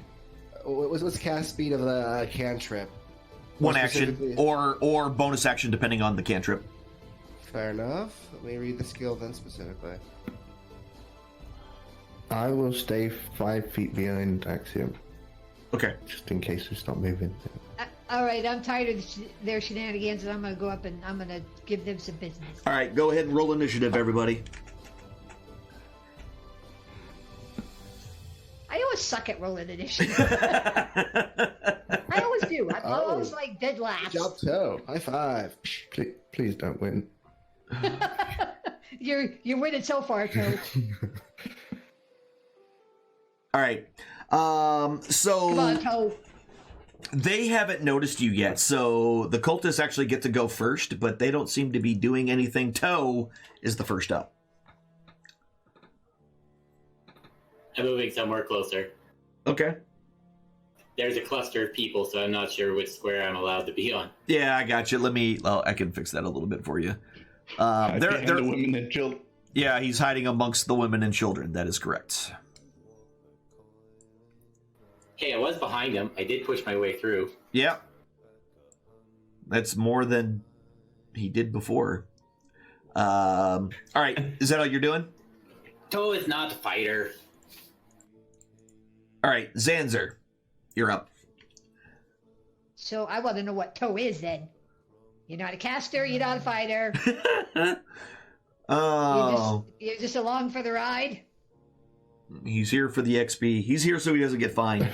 What's cast speed of the cantrip? One More action specifically- or bonus action depending on the cantrip. Fair enough. Let me read the skill then specifically. I will stay 5 feet behind Axiom, Okay. just in case we stop moving. All right, I'm tired of their shenanigans, and I'm going to go up and I'm going to give them some business. All right, go ahead and roll initiative, everybody. I always suck at rolling initiative. I always do. I'm always like dead last. Good job, Toe. High five. Please don't win. You're winning so far, Toe. All right. So Come on, Toe. they haven't noticed you yet, so the cultists actually get to go first, but they don't seem to be doing anything. Toe is the first up. I'm moving somewhere closer. Okay. There's a cluster of people, so I'm not sure which square I'm allowed to be on. Yeah, I got you. I can fix that a little bit for you. Behind the women and children. Yeah, he's hiding amongst the women and children. That is correct. Hey, I was behind him. I did push my way through. Yeah. That's more than he did before. All right, is that all you're doing? Toe is not a fighter. All right, Zanzer, you're up. So I want to know what Toe is then. You're not a caster, you're not a fighter. Oh. You're just along for the ride? He's here for the XP. He's here so he doesn't get fined.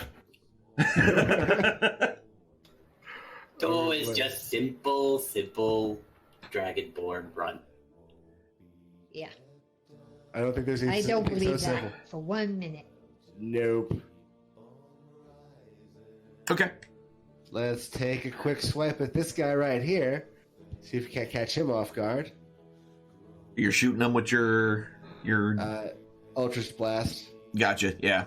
Toe is just simple dragonborn run. Yeah. I don't think there's I don't believe so that simple. for 1 minute. Nope. Okay. Let's take a quick swipe at this guy right here. See if you can't catch him off guard. You're shooting him with your Ultra Blast. Gotcha. Yeah.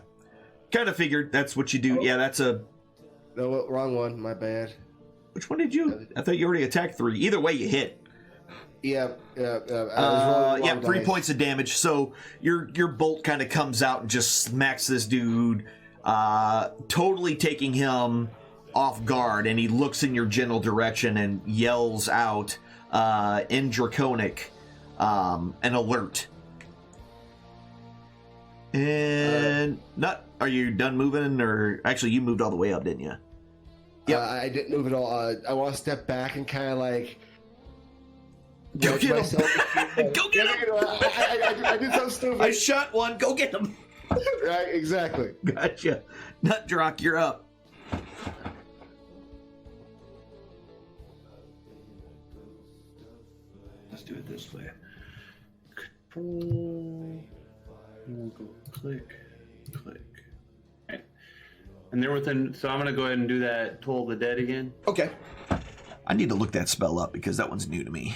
Kind of figured that's what you do. Yeah, that's a. No, wrong one. My bad. Which one did you? I thought you already attacked 3. Either way, you hit. Yeah. Yeah, 3 points of damage. So your bolt kind of comes out and just smacks this dude, totally taking him off guard, and he looks in your general direction and yells out in Draconic, an alert. And are you done moving, or actually you moved all the way up, didn't you? Yeah, I didn't move at all. I want to step back and kind of like go get him. Go get him. I did something stupid. I shot one. Go get him. Right, exactly. Gotcha. Nutdrock, you're up. Let's do it this way. Control. We'll go click. Okay. And they're within. So I'm gonna go ahead and do that. Toll the Dead again. Okay. I need to look that spell up because that one's new to me.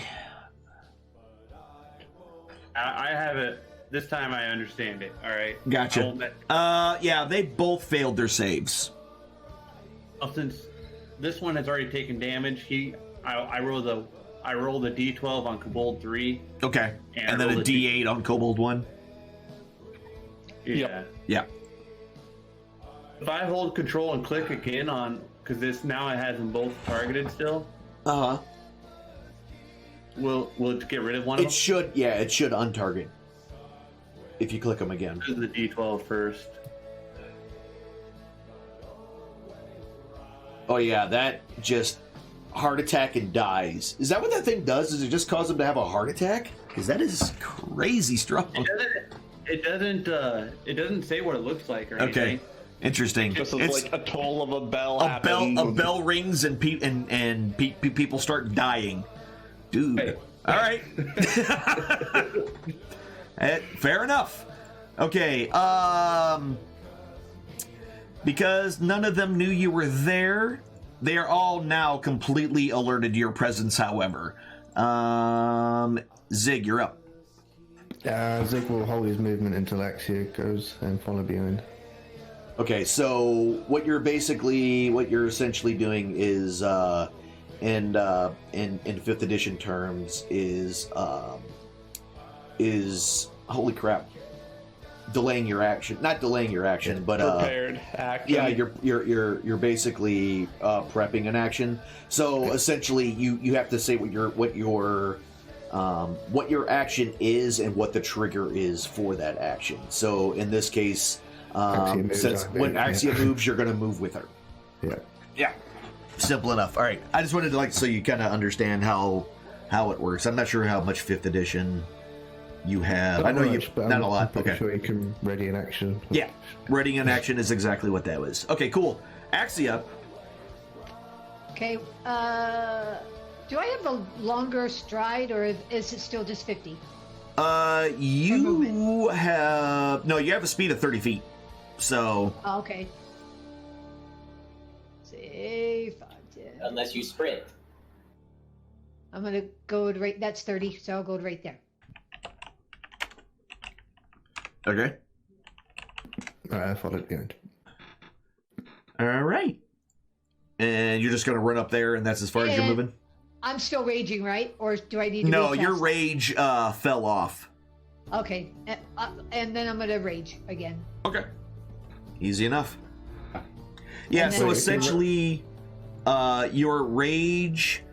I have it. This time I understand it. All right. Gotcha. Yeah, they both failed their saves. Well, since this one has already taken damage, I rolled a D12 on Kobold 3. Okay. And then a D8 on Kobold 1. Yeah. Yeah. If I hold control and click again on, because this now it has them both targeted still. Uh-huh. Will it get rid of one of them? It should untarget. If you click them again. Do the D12 first. Oh yeah, that just heart attack and dies. Is that what that thing does? Does it just cause them to have a heart attack? Because that is crazy strong. It doesn't say what it looks like or anything. Okay. Interesting. This is like a toll of a bell. A bell rings and people start dying. Dude. Hey. All right. Fair enough. Okay. Because none of them knew you were there, they are all now completely alerted to your presence. However, Zig, you're up. Zig will hold his movement until Axia goes and follow behind. Okay, so what you're essentially doing is, in 5th edition terms, is holy crap, delaying your action. Not delaying your action, but prepared action. Yeah, you're basically prepping an action. So essentially, you have to say what your action is and what the trigger is for that action. So in this case. Since when Axia moves, you're going to move with her. Yeah. Simple enough. All right. I just wanted to so you kind of understand how it works. I'm not sure how much 5th edition you have. I know not a lot. I'm sure you can ready an action. Yeah. Ready an action is exactly what that was. Okay, cool. Axia. Okay. Do I have a longer stride, or is it still just 50? You have a speed of 30 feet. So. Oh, okay. Say 5, 10. Unless you sprint. I'm gonna go right. That's 30, so I'll go right there. Okay. I followed behind. All right. And you're just gonna run up there, and that's as far as you're moving. I'm still raging, right? Or do I need to? No, move your fast? rage fell off. Okay, and then I'm gonna rage again. Okay. Easy enough. Yeah, so essentially, your rage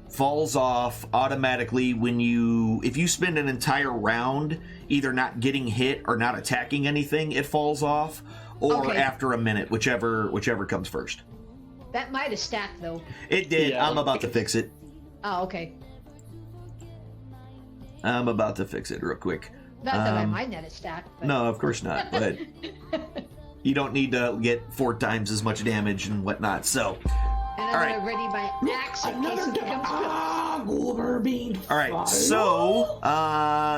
falls off automatically if you spend an entire round either not getting hit or not attacking anything, it falls off, or after a minute, whichever comes first. That might have stacked though. It did. Yeah, I'm about to fix it. Oh, okay. I'm about to fix it real quick. Not that I mind that it's stacked. But... No, of course not. But you don't need to get 4 times as much damage and whatnot. So, and I'm gonna ready my axe in case it comes All right. So,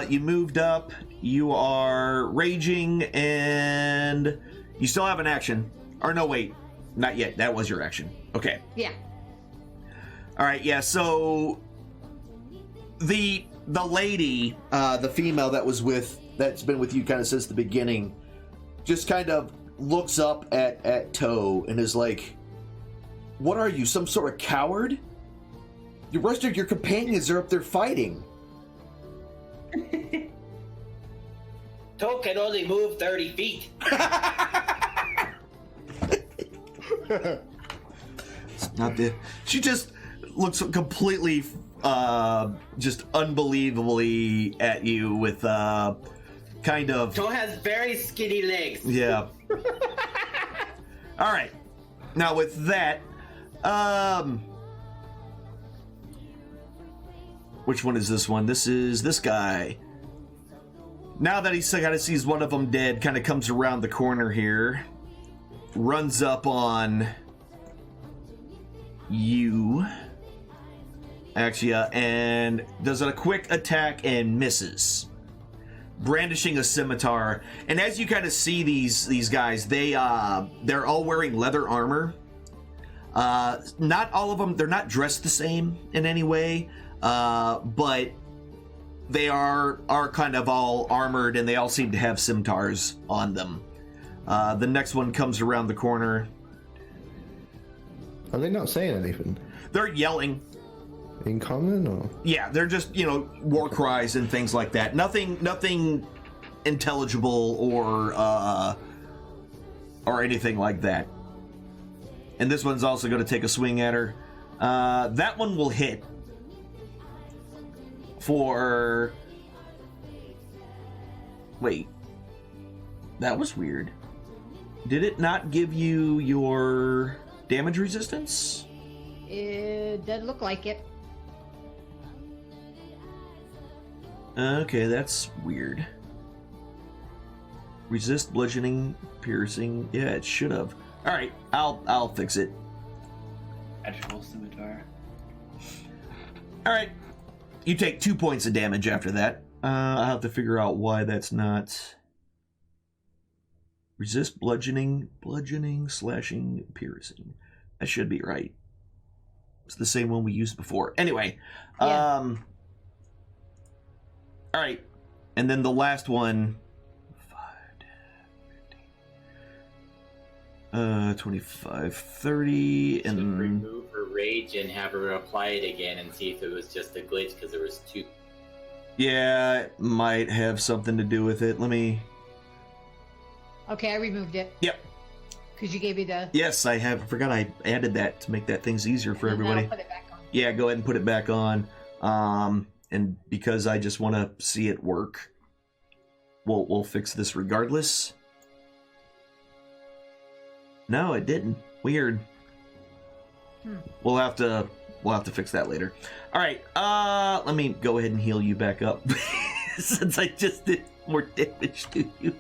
you moved up. You are raging, and you still have an action. Or no, wait, not yet. That was your action. Okay. Yeah. All right. Yeah. So, the lady, the female that's been with you kind of since the beginning, just kind of looks up at Toe and is like, "What are you, some sort of coward? The rest of your companions are up there fighting." Toe can only move 30 feet. Not the. She just looks completely, just unbelievably at you with, kind of. Toe has very skinny legs. Yeah. All right. Now with that, which one is this one? This is this guy. Now that he kind of sees one of them dead, kind of comes around the corner here, runs up on you, Axia, and does a quick attack and misses, brandishing a scimitar. And as you kind of see these guys, they're all wearing leather armor. Not all of them. They're not dressed the same in any way, but they are kind of all armored, and they all seem to have scimitars on them. The next one comes around the corner. Are they not saying anything? They're yelling. In common, or? Yeah, they're just, war cries and things like that. Nothing intelligible or anything like that. And this one's also going to take a swing at her. That one will hit for... Wait. That was weird. Did it not give you your damage resistance? It doesn't look like it. Okay, that's weird. Resist bludgeoning, piercing. Yeah, it should have. All right, I'll fix it. Magical scimitar. All right, you take 2 points of damage after that. I'll have to figure out why that's not. Resist bludgeoning, slashing, piercing. That should be right. It's the same one we used before. Anyway, Yeah. All right, and then the last one. 25, 30, and Should remove her rage and have her apply it again and see if it was just a glitch because there was 2. Yeah, it might have something to do with it. Let me. Okay, I removed it. Yep. Because you gave me the... Yes, I have. I forgot I added that to make that things easier for and now everybody. I'll put it back on. Yeah, go ahead and put it back on. And because I just want to see it work, we'll fix this regardless. No, it didn't. Weird. We'll have to fix that later. All right. Let me go ahead and heal you back up since I just did more damage to you.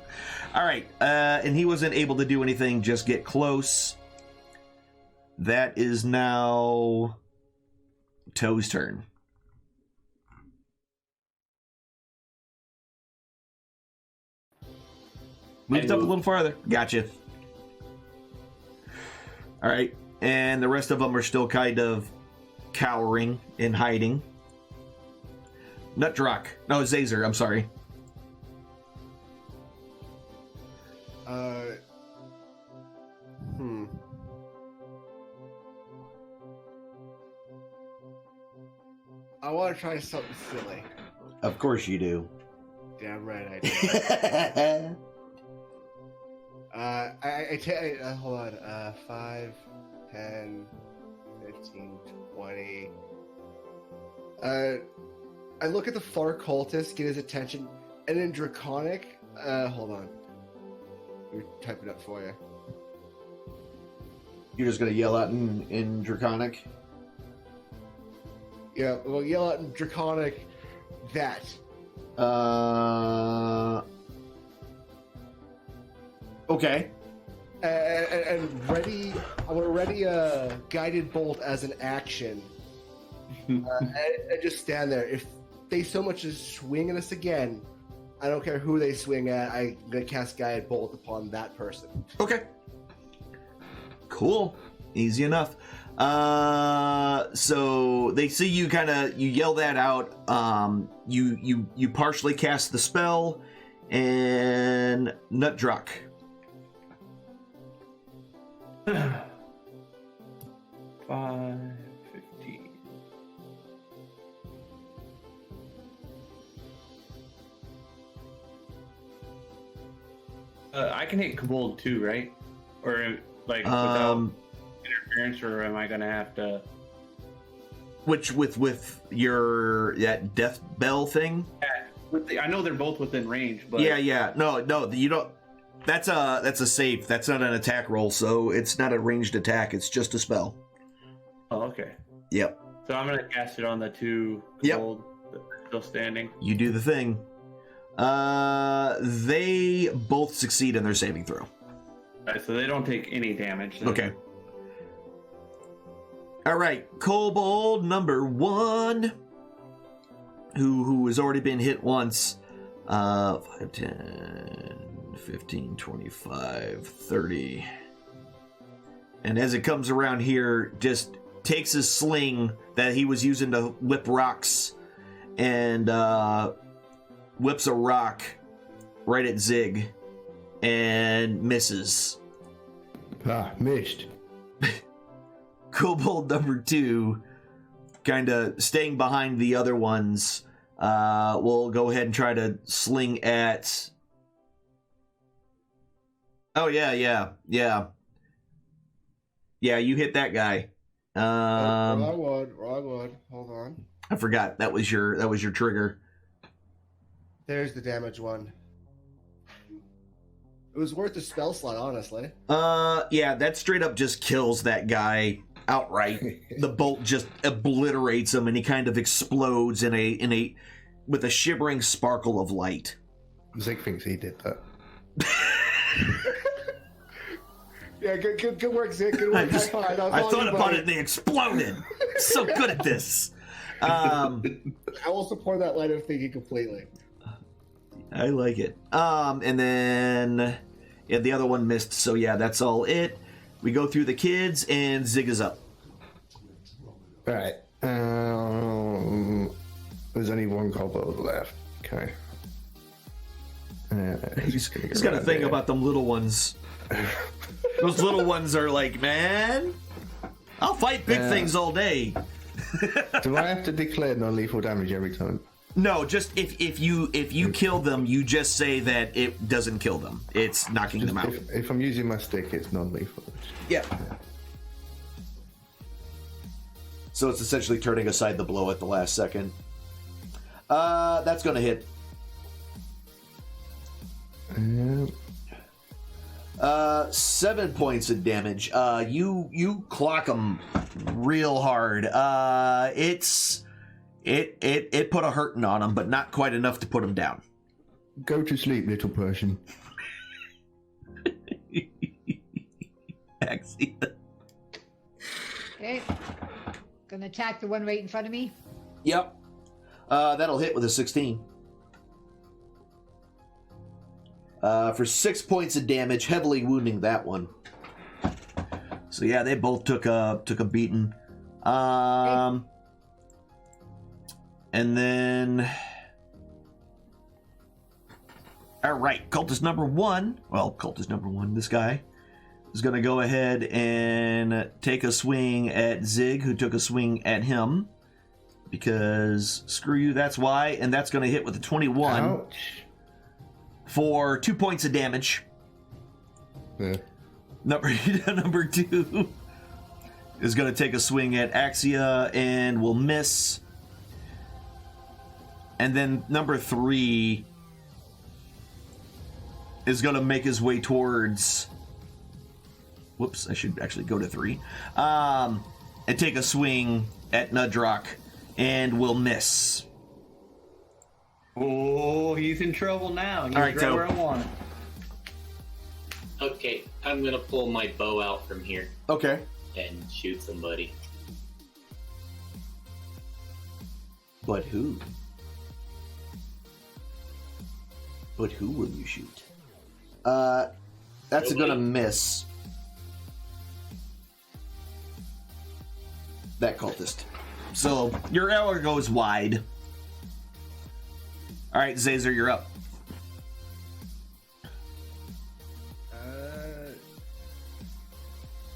All right. And he wasn't able to do anything. Just get close. That is now Toe's turn. Moved up a little farther. Gotcha. All right, and the rest of them are still kind of cowering and hiding. Nutdrock. No, Zazer, I'm sorry. I want to try something silly. Of course you do. Damn right I do. Hold on. 5, 10, 15, 20. I look at the far cultist, get his attention, and then Draconic. Hold on. Let me type it up for you. You're just gonna yell out in Draconic? Yeah, we'll yell out in Draconic that. Okay. And ready. I want to ready a guided bolt as an action. And just stand there. If they so much as swing at us again, I don't care who they swing at. I'm gonna cast guided bolt upon that person. Okay. Cool. Easy enough. So they see you you yell that out. You partially cast the spell, and Nutdruck. 5, 15. I can hit Kobold too, right? Or like without interference, or am I gonna have to? Which with your that death bell thing? Yeah, I know they're both within range, but Yeah. No, you don't. That's a save. That's not an attack roll, so it's not a ranged attack. It's just a spell. Oh, okay. Yep. So I'm gonna cast it on the 2 Kobold that are still standing. You do the thing. They both succeed in their saving throw. Alright, so they don't take any damage. Then. Okay. All right, Kobold number 1, who has already been hit once. 5, 10, 15, 25, 30. And as it comes around here, just takes his sling that he was using to whip rocks and whips a rock right at Zig and misses. Missed. Kobold number 2, kind of staying behind the other ones, will go ahead and try to sling at... Oh, yeah. Yeah, you hit that guy. Wrong one. Hold on. I forgot. That was your trigger. There's the damage one. It was worth a spell slot, honestly. Yeah, that straight up just kills that guy outright. The bolt just obliterates him, and he kind of explodes with a shivering sparkle of light. Zig thinks he did that. Yeah, good work, Zig. Good work. I thought about it, and they exploded. So good at this. I will support that line of thinking completely. I like it. And then the other one missed. So yeah, that's all it. We go through the kids, and Zig is up. All right. There's only one kobold left. Okay. He's got a thing about them little ones. Those little ones are like, man, I'll fight big things all day. Do I have to declare non-lethal damage every time? No, just if you kill them, you just say that it doesn't kill them. It's knocking them out. If I'm using my stick, it's non-lethal. Yeah. So it's essentially turning aside the blow at the last second. That's going to hit. 7 points of damage. You clock them real hard. It put a hurting on him, but not quite enough to put him down. Go to sleep, little person. Okay. Gonna attack the one right in front of me. Yep. That'll hit with a 16. For 6 points of damage, heavily wounding that one. So yeah, they both took a beating. And then, all right, cultist number 1. Well, cultist number 1. This guy is going to go ahead and take a swing at Zig, who took a swing at him. Because screw you, that's why. And that's going to hit with a 21. Ouch. For 2 points of damage. Yeah. Number 2 is going to take a swing at Axia and will miss. And then number 3 is going to make his way towards... Whoops, I should actually go to 3. And take a swing at Nudrock and will miss. Oh, he's in trouble now. He's all right, right where I want him. Okay, I'm gonna pull my bow out from here Okay. and shoot somebody. But who? But who will you shoot? That's Nobody. gonna miss. that cultist. So your arrow goes wide. All right, Zazer, you're up.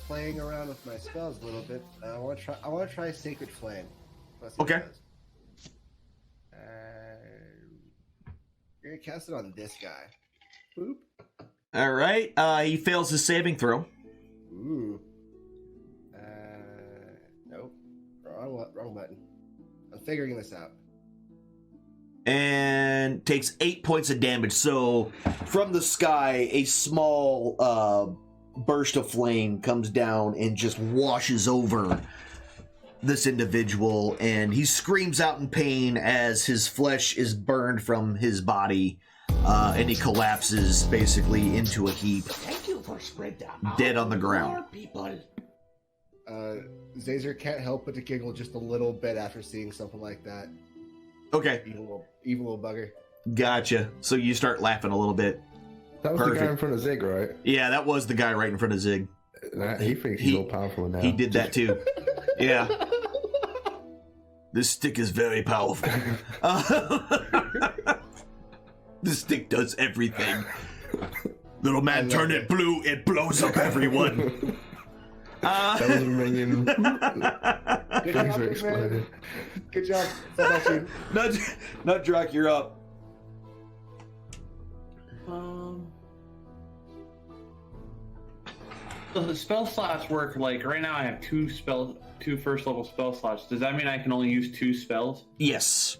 Playing around with my spells a little bit. I want to try Sacred Flame. Let's see what Okay. it does. You're gonna cast it on this guy. Boop. All right. He fails his saving throw. Ooh. Nope. Wrong button. I'm figuring this out. And takes 8 points of damage. So from the sky, a small burst of flame comes down and just washes over this individual, and he screams out in pain as his flesh is burned from his body, and he collapses basically into a heap, Thank you for spread that. dead on the ground. More people. Zazer can't help but to giggle just a little bit after seeing something like that. Okay, Evil little bugger. gotcha. So you start laughing a little bit. That was the Perfect. guy in front of Zig, right? Yeah, that was the guy right in front of Zig. He thinks he's all powerful now. He did that too. Yeah. This stick is very powerful. This stick does everything. Little man, turn it blue, it blows up everyone. That was a million. Good Things job, are big man. exploding. Good job. Sebastian. Not Drak, you're up. So the spell slots work like right now. I have two first level spell slots. Does that mean I can only use 2 spells? Yes.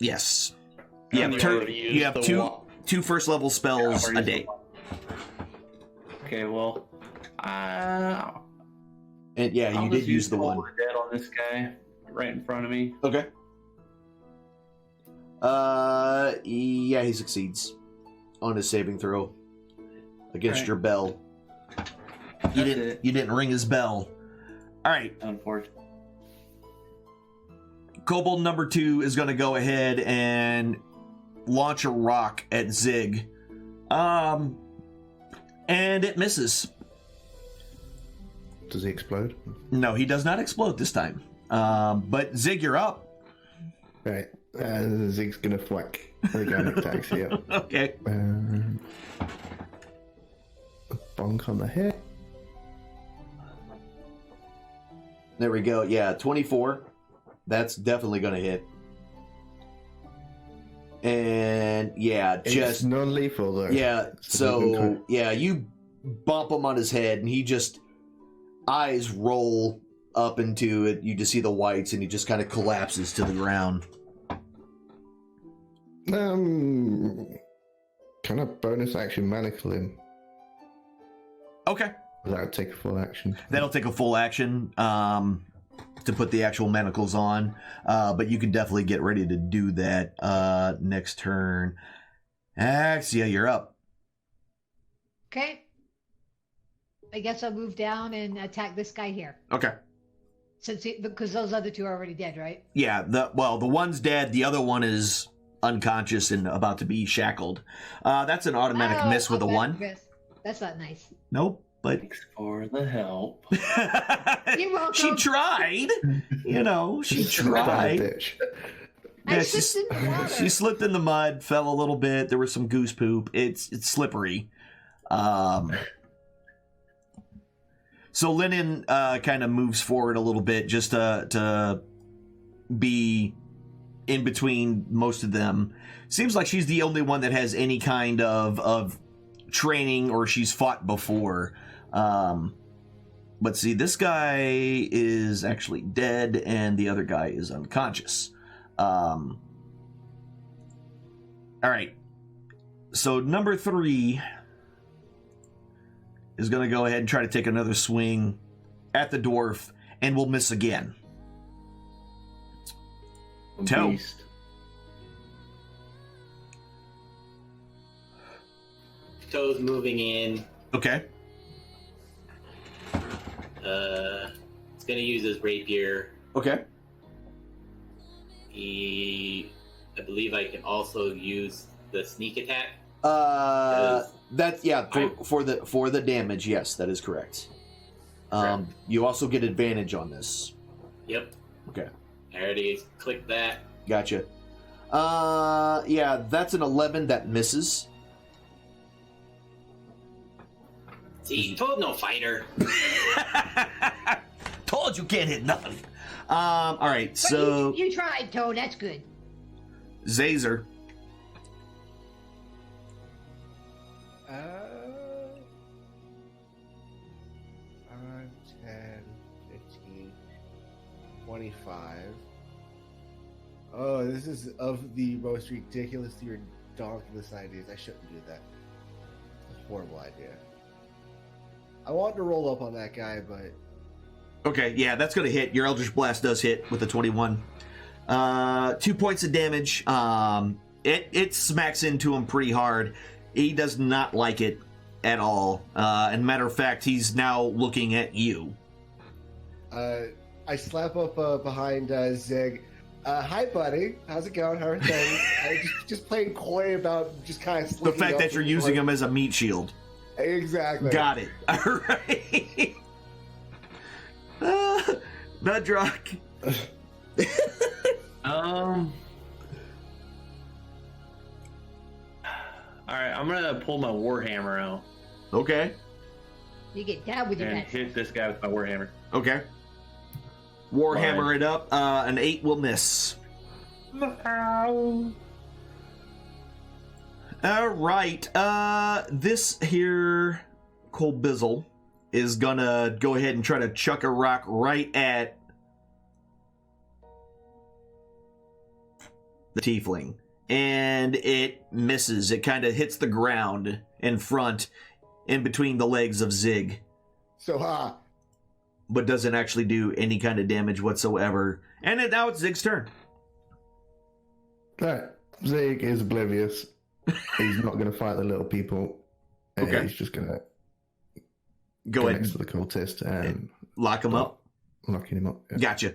Yes. And Yeah, you already used you have the two one. two first level spells I've a already day. used Okay, well, And yeah, I'll you just did use the Toll one. the Dead on this guy right in front of me. Okay. Yeah, he succeeds on his saving throw against Right. your bell. That's it. You didn't ring his bell. All right, Unfortunately. Kobold number 2 is going to go ahead and launch a rock at Zig. And it misses. Does he explode? No, he does not explode this time. But Zig, you're up. Right. Zig's gonna thwack organic attacks here. Okay. Bonk on the head. There we go. Yeah, 24. That's definitely going to hit. And yeah, It's just non-lethal though. yeah. So So yeah, you bump him on his head, and he just eyes roll up into it. You just see the whites, and he just kind of collapses to the ground. Kind of bonus action manacle him. Okay, That would take a full action. that'll take a full action to put the actual manacles on, but you can definitely get ready to do that next turn. Axia, you're up. Okay. I guess I'll move down and attack this guy here. Okay. Because those other 2 are already dead, right? Yeah, the one's dead. The other one is unconscious and about to be shackled. That's an automatic Oh, miss with a 1. miss. That's not nice. Nope, but Thanks for the help. You're welcome. she tried. You know, she She's a bad tried. bitch. I Yeah, slipped in the water. she slipped in the mud, fell a little bit. There was some goose poop. It's slippery. So Linen kind of moves forward a little bit just to be in between most of them. Seems like she's the only one that has any kind of training or she's fought before. But see, this guy is actually dead and the other guy is unconscious. All right. So number 3 is going to go ahead and try to take another swing at the dwarf and will miss again. Toe. Beast. Toe's moving in. Okay. It's gonna use his rapier. Okay. I believe I can also use the sneak attack. That's yeah, for the damage, yes, that is correct. You also get advantage on this. Yep. Okay. I already clicked that. Gotcha. Yeah, that's an 11 that misses. See, told no fighter. Told you can't hit nothing. All right, so But you tried, Toad. That's good. Zazer. 5, 10, 15, 25. Oh, this is of the most ridiculously redonkulous ideas. I shouldn't do that. It's a horrible idea. I wanted to roll up on that guy, but Okay, yeah, that's going to hit. Your Eldritch Blast does hit with a 21. 2 points of damage. It smacks into him pretty hard. He does not like it at all. And matter of fact, he's now looking at you. I slap up behind Zig. Hi, buddy. How's it going? How are things? just playing coy about just kind of The fact that you're using him as a meat shield. Exactly. Got it. All right. Nudrock. All right, I'm gonna pull my warhammer out Okay. You get down with your and nuts. hit this guy with my warhammer. Okay. Warhammer it up. An 8 will miss. All right. This here Colbizzle is gonna go ahead and try to chuck a rock right at the tiefling, and it misses. It kind of hits the ground in front, in between the legs of Zig, So, but doesn't actually do any kind of damage whatsoever. And now it's Zig's turn. That Zig is oblivious. He's not going to fight the little people. Okay. He's just going to Go ahead next to and the cultist and lock him up. locking him up. Yeah. Gotcha.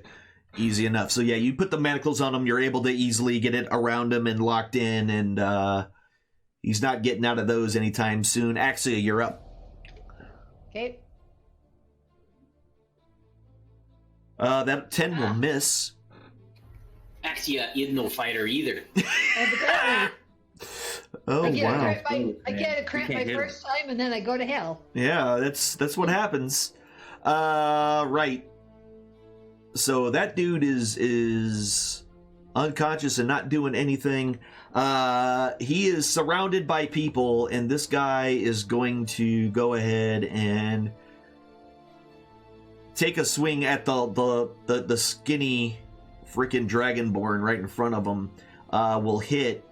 Easy enough. So yeah, you put the manacles on him. You're able to easily get it around him and locked in, and he's not getting out of those anytime soon. Axia, you're up. Okay. That 10 will miss. Actually, you're no fighter either. Evidently. Oh I get wow. a cramp, I get a cramp my first time, and then I go to hell. Yeah, that's what happens. Right. So that dude is unconscious and not doing anything. He is surrounded by people, and this guy is going to go ahead and take a swing at the skinny freaking dragonborn right in front of him. Will hit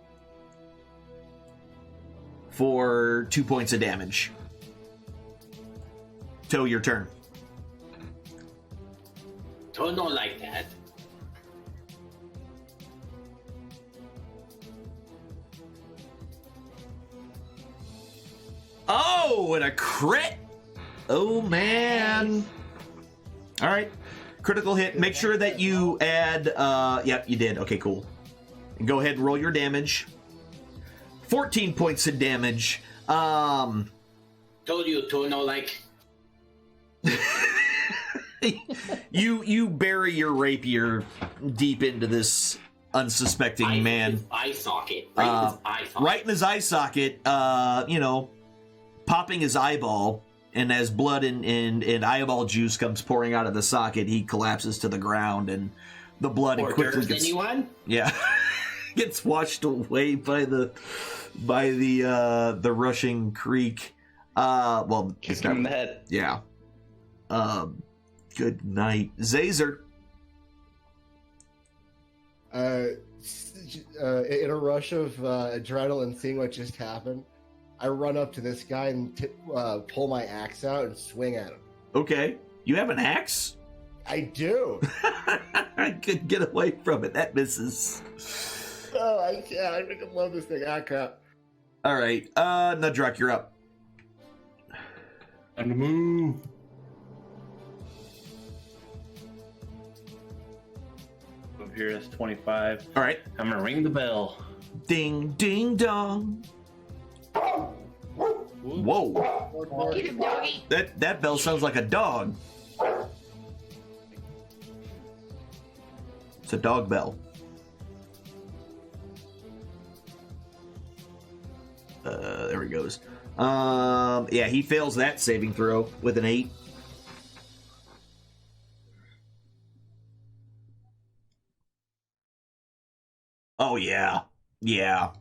for 2 points of damage. Toe, your turn. Don't know like that. Oh, and a crit! Oh, man. Nice. All right. Critical hit. Make sure that you add... Yep, you did. Okay, cool. And go ahead and roll your damage. 14 points of damage. Told you to know like. You bury your rapier deep into this unsuspecting man. Eye socket. Right in his eye socket. Right in his eye socket, popping his eyeball, and as blood and eyeball juice comes pouring out of the socket, he collapses to the ground, and the blood Or quickly does anyone? gets washed away by the rushing creek. Well, Kick it's him in the not. head. Yeah. Good night, Zazer. in a rush of adrenaline, seeing what just happened, I run up to this guy and pull my axe out and swing at him. Okay, you have an axe. I do. I could get away from it. That misses. Oh, I can't. I freaking love this thing. Ah, crap. All right, Nudrock, you're up. Time to move. Over here, that's 25. All right, I'm gonna ring the bell. ding, ding, dong. Whoa, Get him, doggy. that bell sounds like a dog. a dog bell. There he goes. Yeah, he fails that saving throw with an 8. Oh, yeah. Yeah.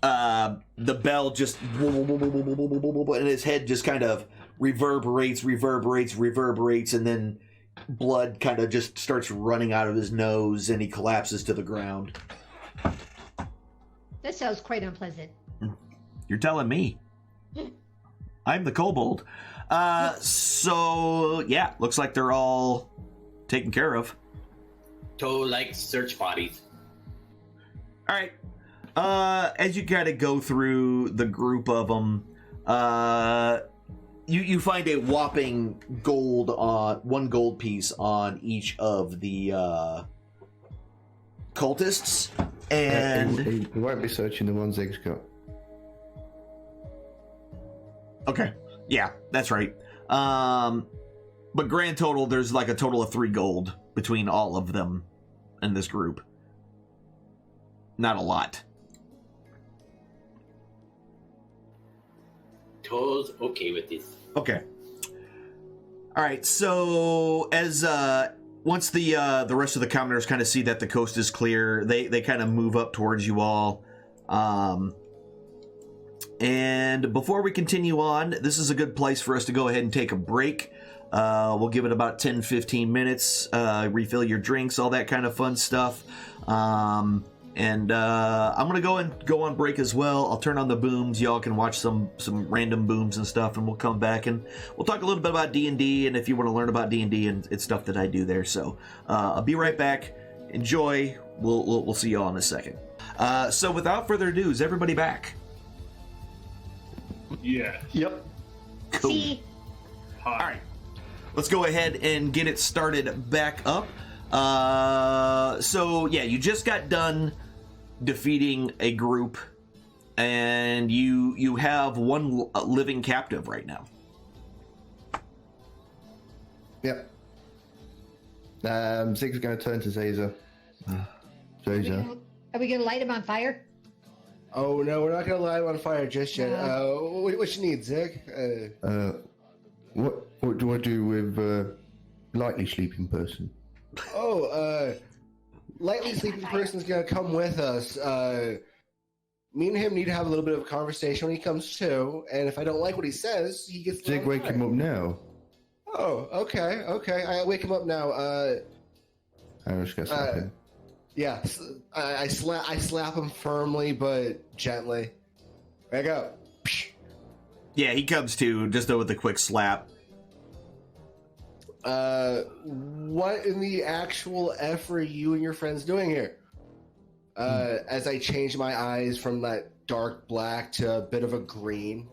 The bell just... and his head just kind of reverberates, and then blood kind of just starts running out of his nose, and he collapses to the ground. That sounds quite unpleasant. You're telling me. I'm the kobold. So, yeah, looks like they're all taken care of. Toe like search bodies. All right. As you kind of go through the group of them, you find a whopping one gold piece on each of the cultists, and he won't be searching the ones Zig's got. Okay, yeah, that's right. But grand total, there's like a total of 3 gold between all of them in this group. Not a lot. Toe's okay with this. Okay. All right. So as once the rest of the commoners kind of see that the coast is clear, they kind of move up towards you all. And before we continue on, this is a good place for us to go ahead and take a break. We'll give it about 10-15 minutes. Refill your drinks, all that kind of fun stuff. And I'm gonna go on break as well. I'll turn on the booms. Y'all can watch some random booms and stuff, and we'll come back and we'll talk a little bit about D&D, and if you want to learn about D&D and it's stuff that I do there. So I'll be right back. Enjoy. We'll see y'all in a second. So without further ado, is everybody back? Yeah. Yep. Cool. See? Hi. All right. Let's go ahead and get it started back up. So yeah, you just got done defeating a group, and you have one living captive right now. Yep. Zig's going to turn to Zaza. Zaza. Are we gonna light him on fire? Oh no, we're not gonna light him on fire just yet. What you need, Zig? What do I do with lightly sleeping person? Lightly sleeping person's gonna come with us. Me and him need to have a little bit of a conversation when he comes to, and if I don't like what he says, he gets. Zig, wake him up now. Oh, okay. I wake him up now. I just got something. Yeah, I slap him firmly but gently. Wake up. Yeah, he comes to just with a quick slap. What in the actual F are you and your friends doing here? As I change my eyes from that dark black to a bit of a green.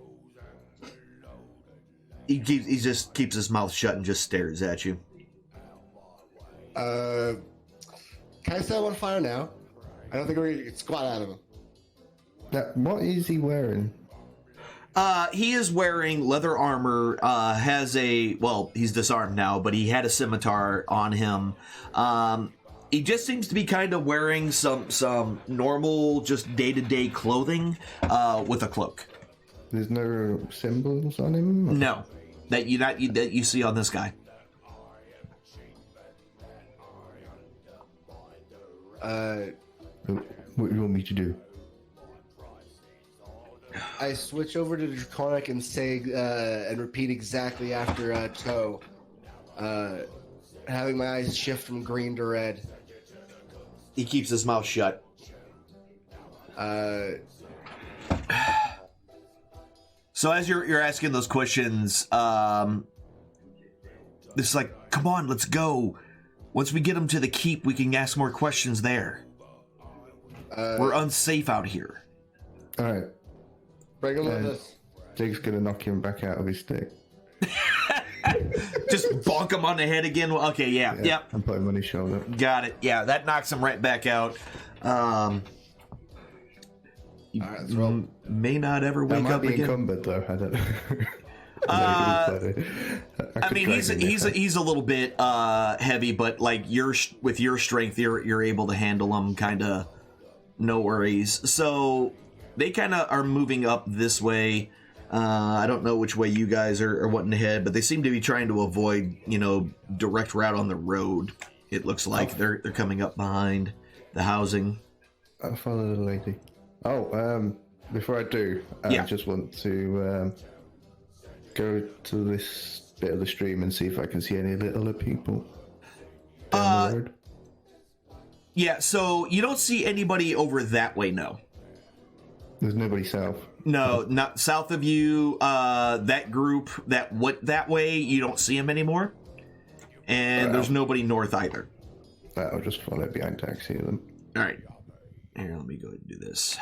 He just keeps his mouth shut and just stares at you. Can I set him on fire now? I don't think we're gonna squat out of him. What is he wearing? He is wearing leather armor, he's disarmed now, but he had a scimitar on him. He just seems to be kind of wearing some normal, just day-to-day clothing, with a cloak. There's no symbols on him? No, that you see on this guy. What do you want me to do? I switch over to Draconic and say, and repeat exactly after Toe, having my eyes shift from green to red. He keeps his mouth shut. So as you're asking those questions, it's like, come on, let's go. Once we get him to the keep, we can ask more questions there. We're unsafe out here. All right. Bring him with us. Zig's gonna knock him back out of his stick. Just bonk him on the head again. Okay, yeah. And put him on his shoulder. Got it. Yeah, that knocks him right back out. All right, let's roll. May not ever wake That might up be again. encumbered though. I don't know. I mean, he's a little bit heavy, but like with your strength, you're able to handle him, kind of, no worries. So they kind of are moving up this way. I don't know which way you guys are wanting to head, but they seem to be trying to avoid, direct route on the road. It looks like they're coming up behind the housing. I'll follow the lady. Oh, before I do, I just want to go to this bit of the stream and see if I can see any littler people down the road. Yeah, so you don't see anybody over that way, no. There's nobody south. No, not south of you. That group that went that way, you don't see them anymore. And there's nobody north either. I'll just follow behind taxi then. All right. Here, let me go ahead and do this.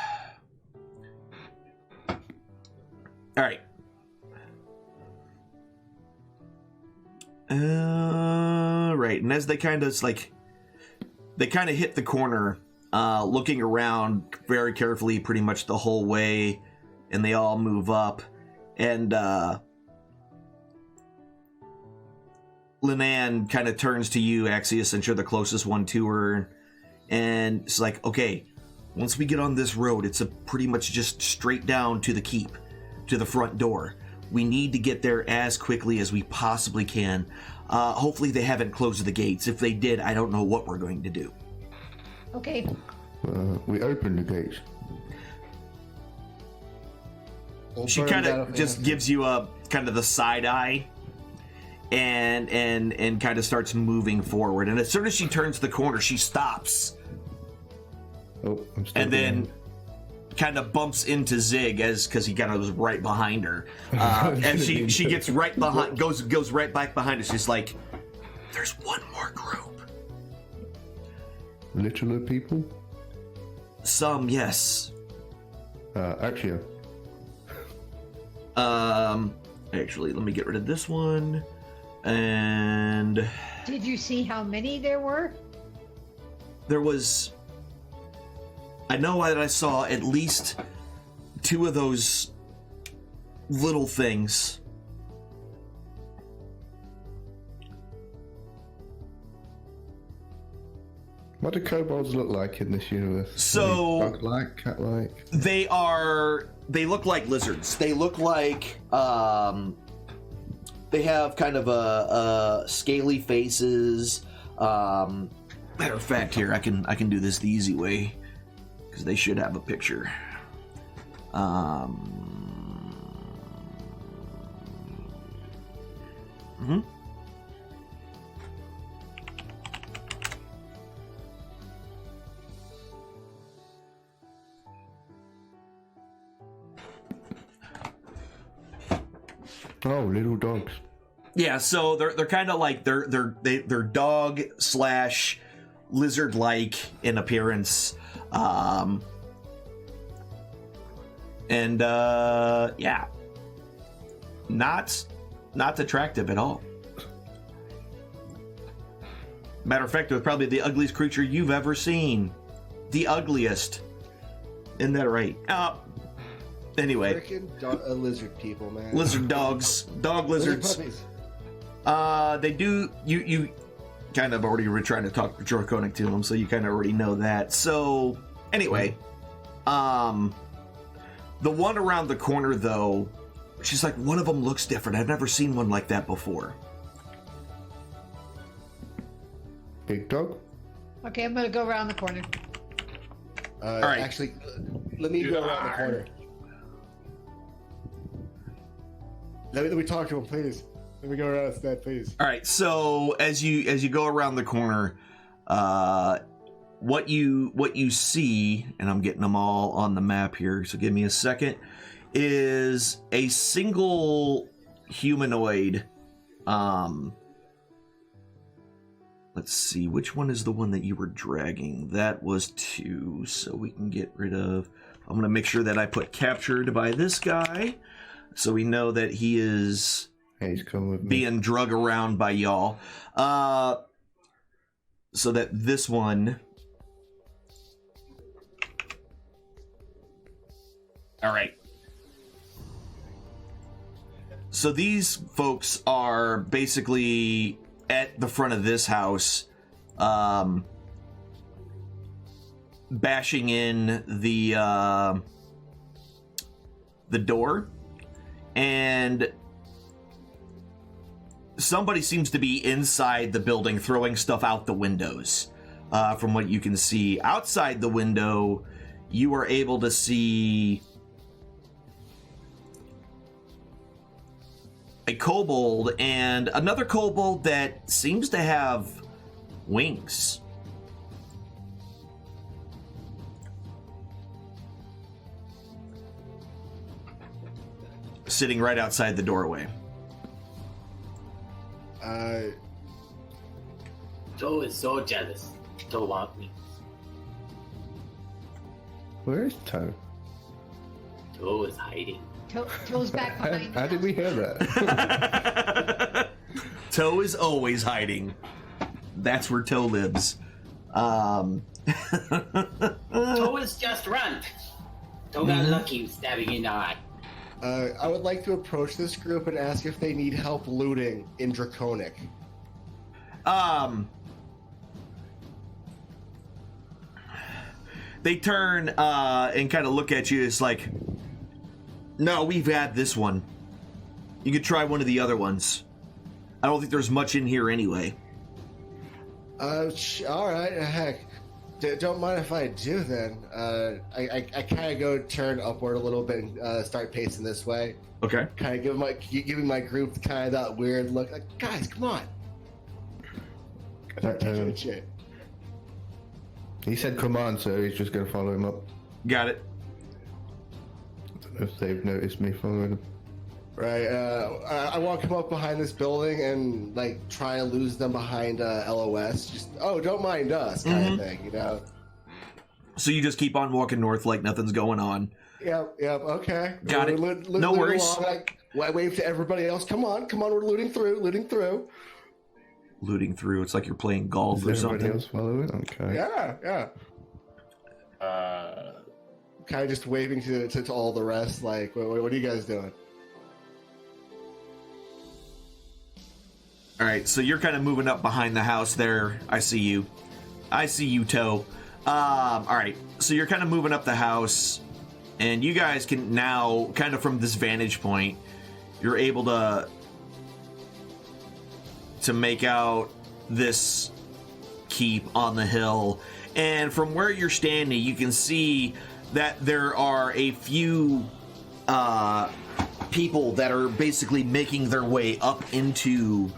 All right. Right. And as they kind of hit the corner, looking around very carefully pretty much the whole way, and they all move up. And Linan kind of turns to you, Axius, since you're the closest one to her, and it's like, okay, once we get on this road, it's pretty much just straight down to the keep, to the front door. We need to get there as quickly as we possibly can. Hopefully they haven't closed the gates. If they did, I don't know what we're going to do. Okay. We opened the gates. She kind of just gives you a kind of the side eye and kind of starts moving forward. And as soon as she turns the corner, she stops. Oh, I'm still and then kind of bumps into Zig because he kind of was right behind her. And she gets right behind, goes right back behind us. She's like, "There's one more group." Littler people? Some, yes. Actually. Actually, let me get rid of this one. And did you see how many there were? There was. I know that I saw at least 2 of those little things. What do kobolds look like in this universe? So, bug-like, cat-like? They look like lizards. They look like, they have kind of a scaly faces. Matter of fact, here, I can do this the easy way, because they should have a picture. Oh, little dogs. Yeah, so they're kind of like they're dog / lizard like in appearance, and yeah, not attractive at all. Matter of fact, they're probably the ugliest creature you've ever seen, the ugliest. Isn't that right? Anyway, freaking lizard people, man. Lizard dogs, dog lizards. They do. You kind of already were trying to talk Draconic to them, so you kind of already know that. So anyway, the one around the corner though, she's like, one of them looks different. I've never seen one like that before. Big dog. Okay, I'm gonna go around the corner. All right. Actually, let me go around the corner. Let me talk to him, please. Let me go around instead, please. All right. So as you go around the corner, what you see, and I'm getting them all on the map here. So give me a second. Is a single humanoid. Let's see, which one is the one that you were dragging? That was 2, so we can get rid of. I'm gonna make sure that I put captured by this guy, so we know that he is. He's coming with me. Being drug around by y'all. So that this one. All right. So these folks are basically at the front of this house, bashing in the door, and somebody seems to be inside the building throwing stuff out the windows. From what you can see outside the window, you are able to see a kobold and another kobold that seems to have wings. Sitting right outside the doorway. Joe is so jealous. Don't want me. Where is Toe? Joe is hiding. Toe's back behind. How did we hear that? Toe is always hiding. That's where Toe lives. Joe is just run. Joe got lucky stabbing in the eye. I would like to approach this group and ask if they need help looting in Draconic. They turn and kind of look at you. It's like, no, we've had this one. You could try one of the other ones. I don't think there's much in here anyway. All right, heck. Don't mind if I do then. I kind of go turn upward a little bit and start pacing this way. Okay. Kind of giving my group kind of that weird look. Like, guys, come on. Shit. He said come on, so he's just going to follow him up. Got it. I don't know if they've noticed me following him. Right. I want to come up behind this building and like try and lose them behind LOS. Just don't mind us kind of thing, you know. So you just keep on walking north like nothing's going on. Yep. Okay. Got it. No worries. Along, I wave to everybody else. Come on. We're looting through. Looting through. It's like you're playing golf or something. Everybody else following? Okay. Yeah. Kind of just waving to all the rest. Like, what are you guys doing? All right, so you're kind of moving up behind the house there. I see you, Toe. All right, so you're kind of moving up the house, and you guys can now, kind of from this vantage point, you're able to make out this keep on the hill. And from where you're standing, you can see that there are a few people that are basically making their way up into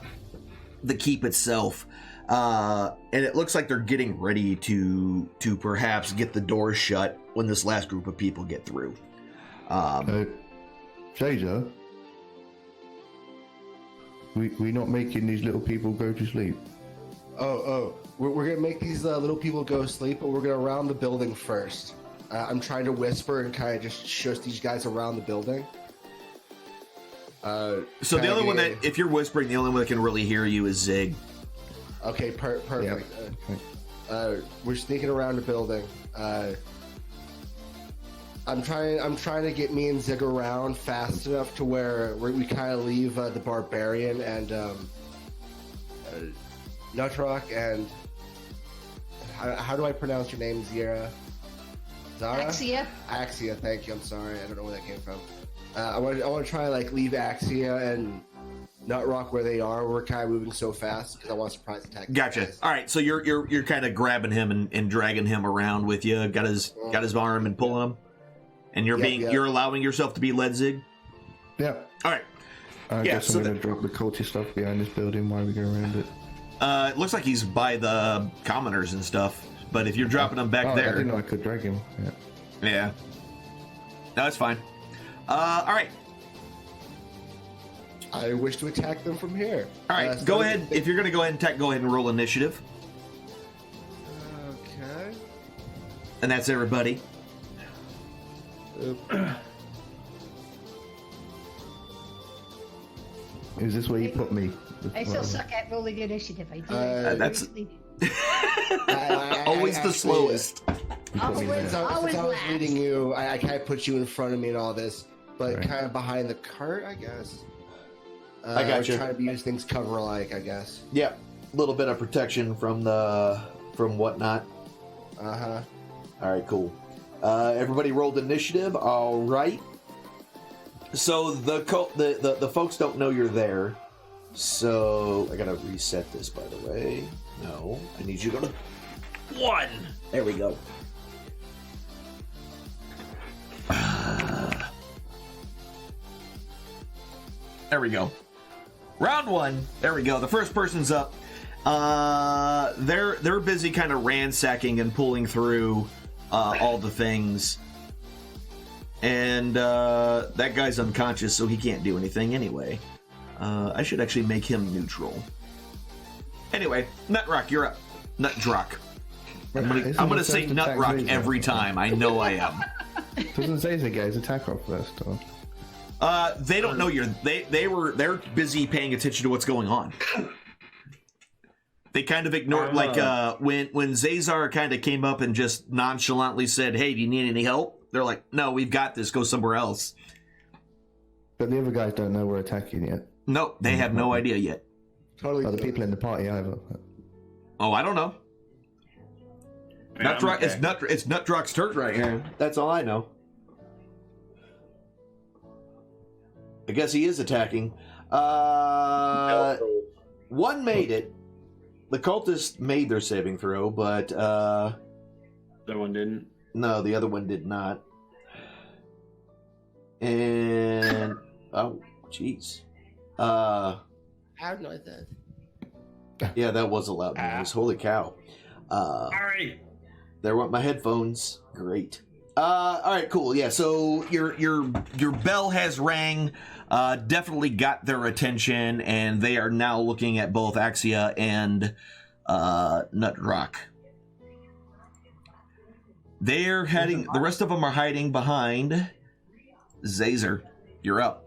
the keep itself, and it looks like they're getting ready to perhaps get the doors shut when this last group of people get through. Jaja, we not making these little people go to sleep. We're gonna make these little people go sleep, but we're gonna round the building first. I'm trying to whisper and kind of just shush these guys around the building. So the only one that, if you're whispering, the only one that can really hear you is Zig. Okay, perfect. Yep. We're sneaking around the building. I'm trying to get me and Zig around fast enough to where we kind of leave the barbarian and Nutrock and how do I pronounce your name, Zara? Axia. Axia, thank you. I'm sorry, I don't know where that came from. I want to try and like leave Axia and Nutrock where they are. We're kind of moving so fast because I want to surprise attack. Gotcha. All right, so you're kind of grabbing him and dragging him around with you. Got his arm and pulling him, and you're allowing yourself to be led, Zig. Yeah. All right. I guess I'm going to drop the culty stuff behind this building while we go around it. It looks like he's by the commoners and stuff, but if you're dropping him back there... I didn't know I could drag him. Yeah. No, it's fine. All right. I wish to attack them from here. All right, go ahead. If you're going to go ahead and attack, go ahead and roll initiative. Okay. And that's everybody. Is this where you put me? I still suck at rolling initiative. I do. That's I always the slowest. Since I was leading you, I kind of put you in front of me and all this, but kind of behind the cart, I guess. I got you. Trying to use things cover-like, I guess. Yep, a little bit of protection from whatnot. Uh-huh. All right, cool. Everybody rolled initiative. All right. So the folks don't know you're there. So I gotta reset this, by the way. No, I need you to go to 1. There we go. There we go. Round 1. There we go. The first person's up. They're busy kind of ransacking and pulling through all the things. And that guy's unconscious, so he can't do anything anyway. I should actually make him neutral. Anyway, Nutrock, you're up. Nutrock. I'm gonna say Nutrock every time. I know I am. Doesn't Zaza get his attack off first, or? They don't know they're busy paying attention to what's going on. They kind of ignored, when Zazar kind of came up and just nonchalantly said, "Hey, do you need any help?" They're like, "No, we've got this. Go somewhere else." But the other guys don't know we're attacking yet. No, they have no idea yet. Totally. Are the people in the party either? Oh, I don't know. Nutrock, it's Nutrock's turn right here. That's all I know. I guess he is attacking. One made it. The cultist made their saving throw, but The other one didn't. no, the other one did not. And oh, jeez. I have no idea. Yeah, that was a loud noise. Holy cow. Sorry. There went my headphones. Great. All right, cool. Yeah, so your bell has rang. Definitely got their attention, and they are now looking at both Axia and Nutrock. They're heading. The rest of them are hiding behind Zazer. You're up.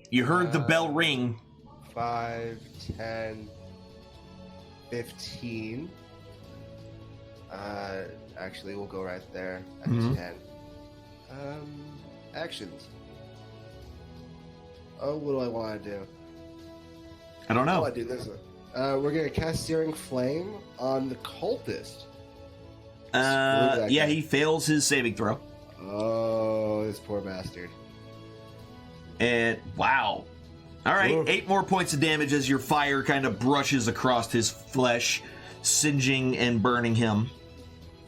You heard the bell ring. 5, 10, 15. Actually, we'll go right there at 10. Actions. Oh, what do I want to do? I don't know. I do this one. We're going to cast Searing Flame on the cultist. Yeah, guy. He fails his saving throw. Oh, this poor bastard. And wow. All right, Oof. 8 more points of damage as your fire kind of brushes across his flesh, singeing and burning him.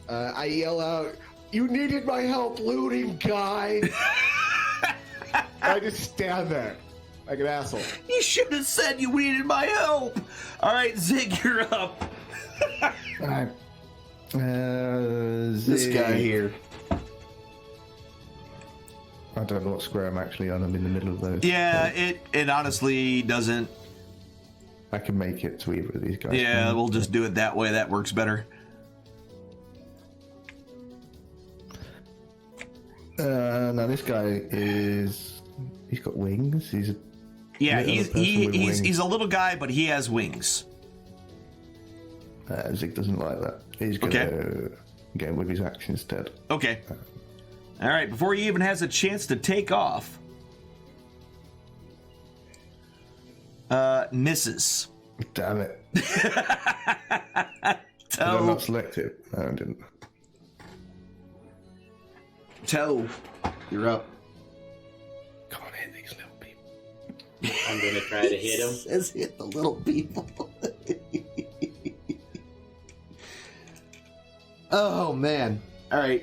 I yell out, "You needed my help, looting guy!" I just stand there like an asshole. You should have said you needed my help. All right, Zig, you're up. All right. This guy here. I don't know what square I'm actually on. I'm in the middle of those. Yeah, it honestly doesn't. I can make it to either of these guys. Yeah, we'll just do it that way. That works better. Now this guy he's got wings. He's a little guy, but he has wings. Zig doesn't like that. He's gonna get with his action instead. Okay. All right. Before he even has a chance to take off, misses. Damn it! Did I not select it? No, I didn't. Toe, you're up. Come on, hit these little people. I'm gonna try to hit him. Says hit the little people. Oh man. All right.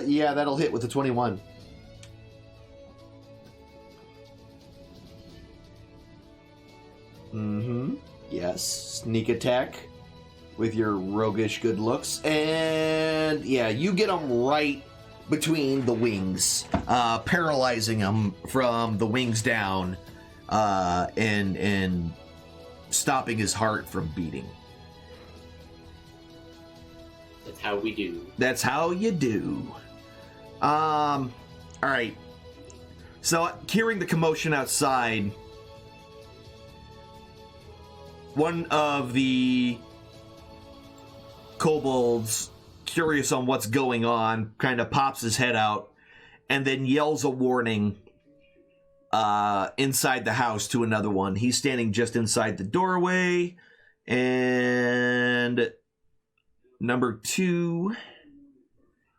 Yeah, that'll hit with the 21. Mm-hmm. Yes. Sneak attack with your roguish good looks. And yeah, you get him right between the wings, paralyzing him from the wings down, and stopping his heart from beating. That's how we do. That's how you do. All right. So, hearing the commotion outside, one of the kobolds, curious on what's going on, kind of pops his head out and then yells a warning inside the house to another one. He's standing just inside the doorway. And number 2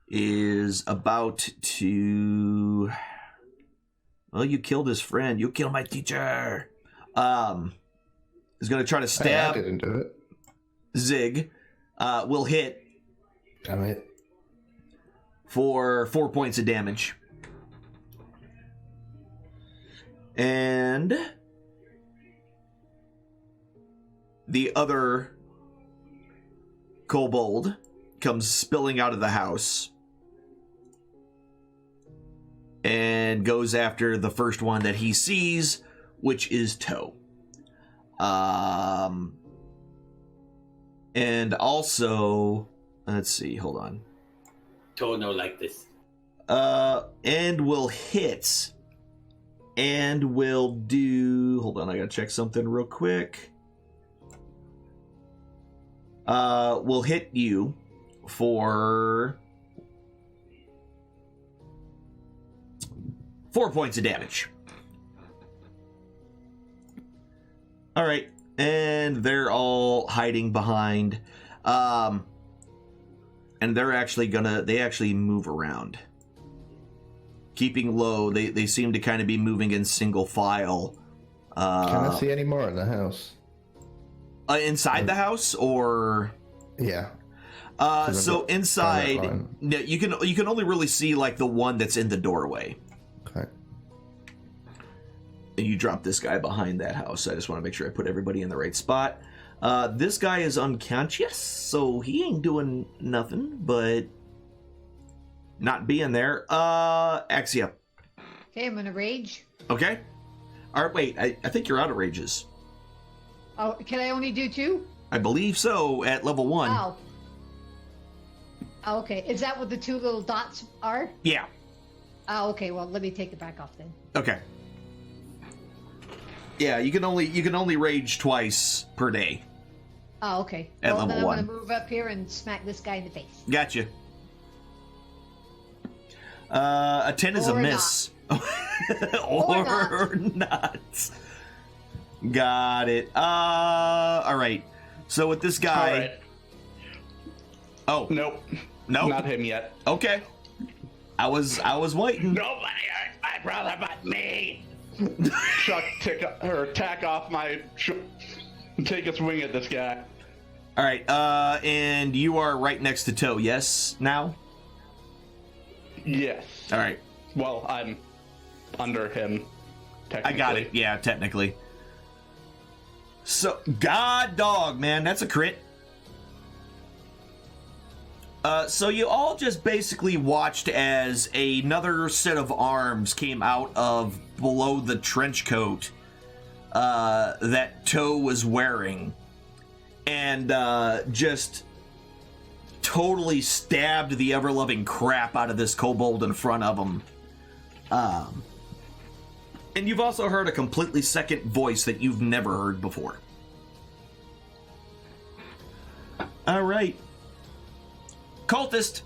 is about to... Well, you killed his friend. You killed my teacher. He's going to try to stab... I didn't do it. Zig. Will hit. Damn it. For 4 points of damage. And the other kobold comes spilling out of the house and goes after the first one that he sees, which is Toe. And also, let's see, hold on. Toe no like this. And will hit. And will do... Hold on, I gotta check something real quick. Will hit you for 4 points of damage. Alright, and they're all hiding behind. And they're actually they actually move around. Keeping low, they seem to kind of be moving in single file. Can I see any more in the house? Inside the house, or yeah. So inside, you can only really see like the one that's in the doorway. Okay. And you drop this guy behind that house. I just want to make sure I put everybody in the right spot. This guy is unconscious, so he ain't doing nothing but not being there. Axia. Okay, I'm gonna rage. Okay. All right, wait. I think you're out of rages. Oh, can I only do 2? I believe so at level 1. Oh. Oh, okay. Is that what the 2 little dots are? Yeah. Oh, okay. Well, let me take it back off then. Okay. Yeah, you can only rage twice per day. Oh, okay. At well, level then 1. I'm gonna move up here and smack this guy in the face. Gotcha. A 10 is a miss. Or not. Got it. All right. So with this guy. All right. Oh. Nope. Not him yet. Okay. I was waiting. Nobody hurt my brother but me. Chuck, tack off my. Take a swing at this guy. All right. And you are right next to Toe. Yes. Now. Yes. All right. Well, I'm under him. I got it. Yeah, technically. So, God dog, man, that's a crit. So you all just basically watched as another set of arms came out of below the trench coat that Toe was wearing, and just totally stabbed the ever-loving crap out of this kobold in front of him. And you've also heard a completely second voice that you've never heard before. All right. Cultist,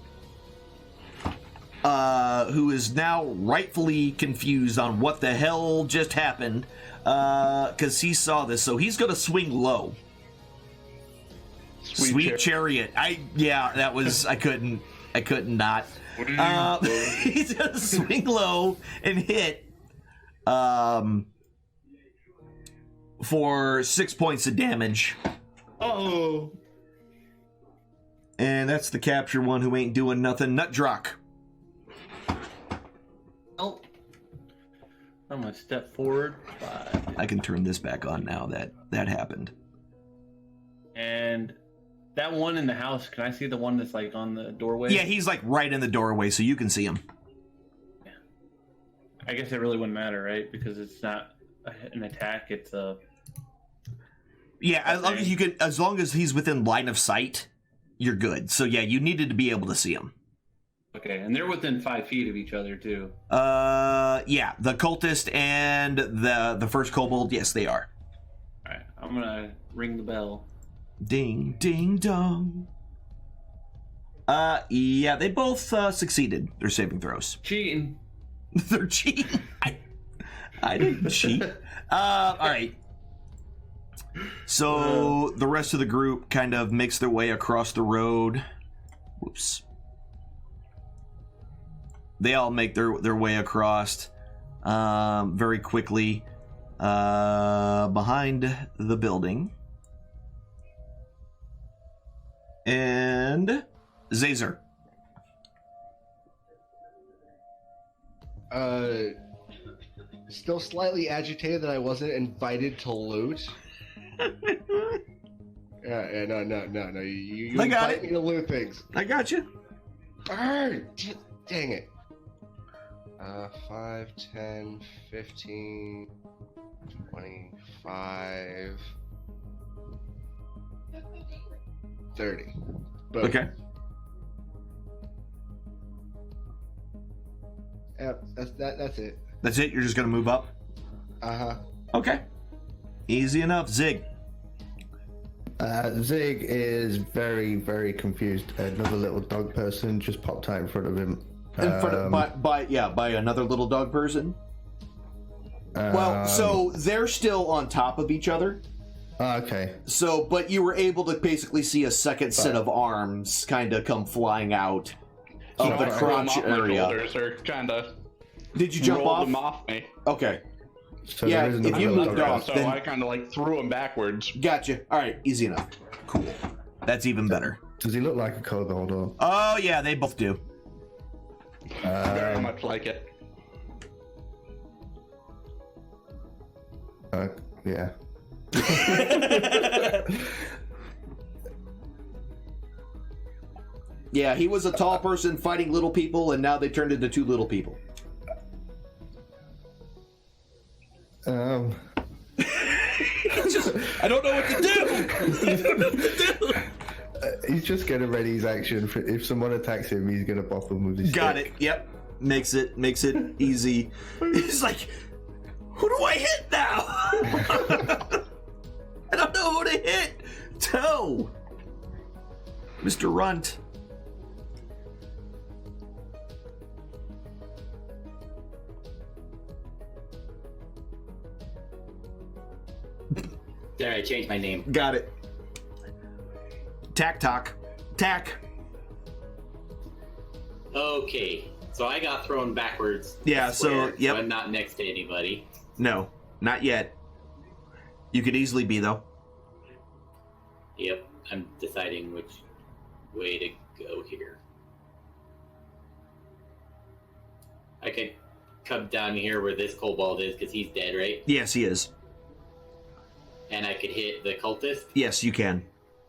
who is now rightfully confused on what the hell just happened, because he saw this, so he's going to swing low. Sweet chariot. I couldn't not. He's going to swing low and hit for 6 points of damage. Oh. And that's the capture one who ain't doing nothing. Nutdrock. Oh. I'm gonna step forward. 5. I can turn this back on now that happened. And that one in the house, can I see the one that's like on the doorway? Yeah, he's like right in the doorway, so you can see him. Yeah. I guess it really wouldn't matter, right? Because it's not an attack, it's a... Yeah, as long as he's within line of sight, you're good. So yeah, you needed to be able to see him. Okay, and they're within 5 feet of each other too. Yeah, the cultist and the first kobold, yes, they are. All right, I'm gonna ring the bell. Ding, ding, dong. Yeah, they both succeeded their saving throws. Cheating. They're cheating. I didn't cheat. All right. So the rest of the group kind of makes their way across the road. Whoops. They all make their way across very quickly behind the building. And Zazer. Still slightly agitated that I wasn't invited to loot. Yeah, no. You I got invite it. me to loot things. I got you. Arr, dang it. 5, 10, 15, 25, 30. Boom. Okay. Yep, that's it. That's it? You're just going to move up? Uh-huh. Okay. Easy enough. Zig. Zig is very, very confused. Another little dog person just popped out in front of him. In front of, by another little dog person? Well, so they're still on top of each other. Okay. So, but you were able to basically see a second set of arms kind of come flying out of the crotch area. Are kinda Did you jump off? them off me. Okay. So Yeah, there is if you another moved dog. off, So then- I kind of like threw him backwards. Gotcha. All right, easy enough. Cool. That's even better. Does he look like a kobold or? Oh, yeah, they both do. Very much like it. Yeah. Yeah, he was a tall person fighting little people, and now they turned into two little people. Um, I don't know what to do. He's just gonna ready his action. For, if someone attacks him, he's gonna bop them with his Got stick. it. Yep. Makes it easy. He's like, who do I hit now? I don't know who to hit. Toe. Mr. Runt. There, I changed my name. Got it. Tack talk. Tack. Okay, so I got thrown backwards. Yeah, so, yep. I'm not next to anybody. No, not yet. You could easily be, though. Yep, I'm deciding which way to go here. I could come down here where this kobold is because he's dead, right? Yes, he is. And I could hit the cultist. Yes, you can.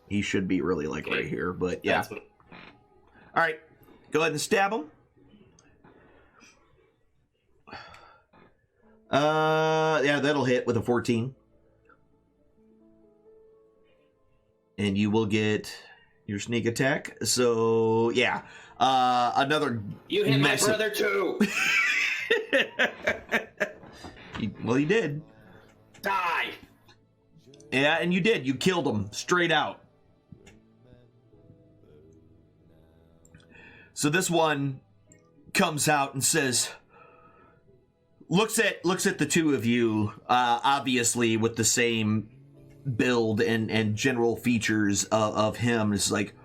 He should be really, like, Okay. right here, but yeah. That's what... All right, go ahead and stab him. Yeah, that'll hit with a 14. And you will get your sneak attack. So, yeah. Another You hit massive... my brother too! Well, he did. Die! Yeah, and you did. You killed him straight out. So this one comes out and says, looks at the two of you, obviously with the same build and general features of him. It's like,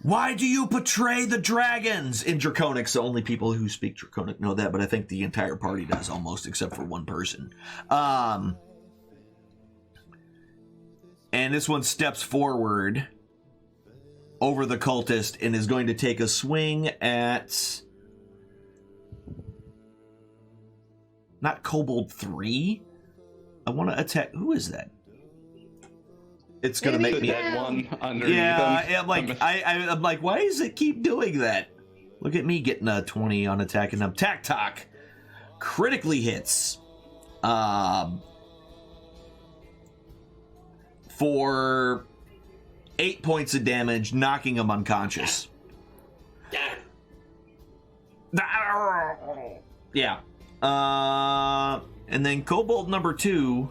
why do you betray the dragons in Draconic? So only people who speak Draconic know that, but I think the entire party does almost, except for one person. And this one steps forward over the cultist and is going to take a swing at... Not Kobold 3. I want to attack... Who is that? It's going to make me... Dead one underneath Yeah, him. I'm like, why does it keep doing that? Look at me getting a 20 on attacking them. Tack Talk critically hits. For 8 points of damage, knocking him unconscious. Yeah. And then Kobold number 2,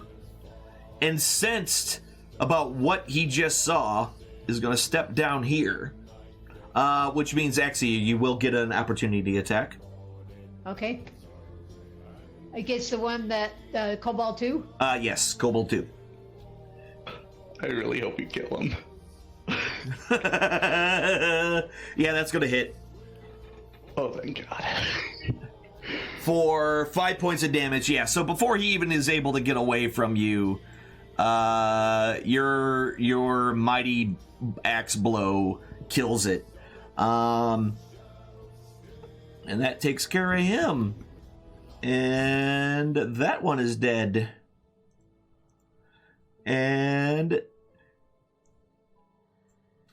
incensed about what he just saw, is going to step down here. Which means, Axie, you will get an opportunity attack. Okay. Against the one that Cobalt 2? Yes, Kobold 2. I really hope you kill him. Yeah, that's gonna hit. Oh, thank God. For 5 points of damage, yeah. So before he even is able to get away from you, your mighty axe blow kills it. And that takes care of him. And that one is dead. And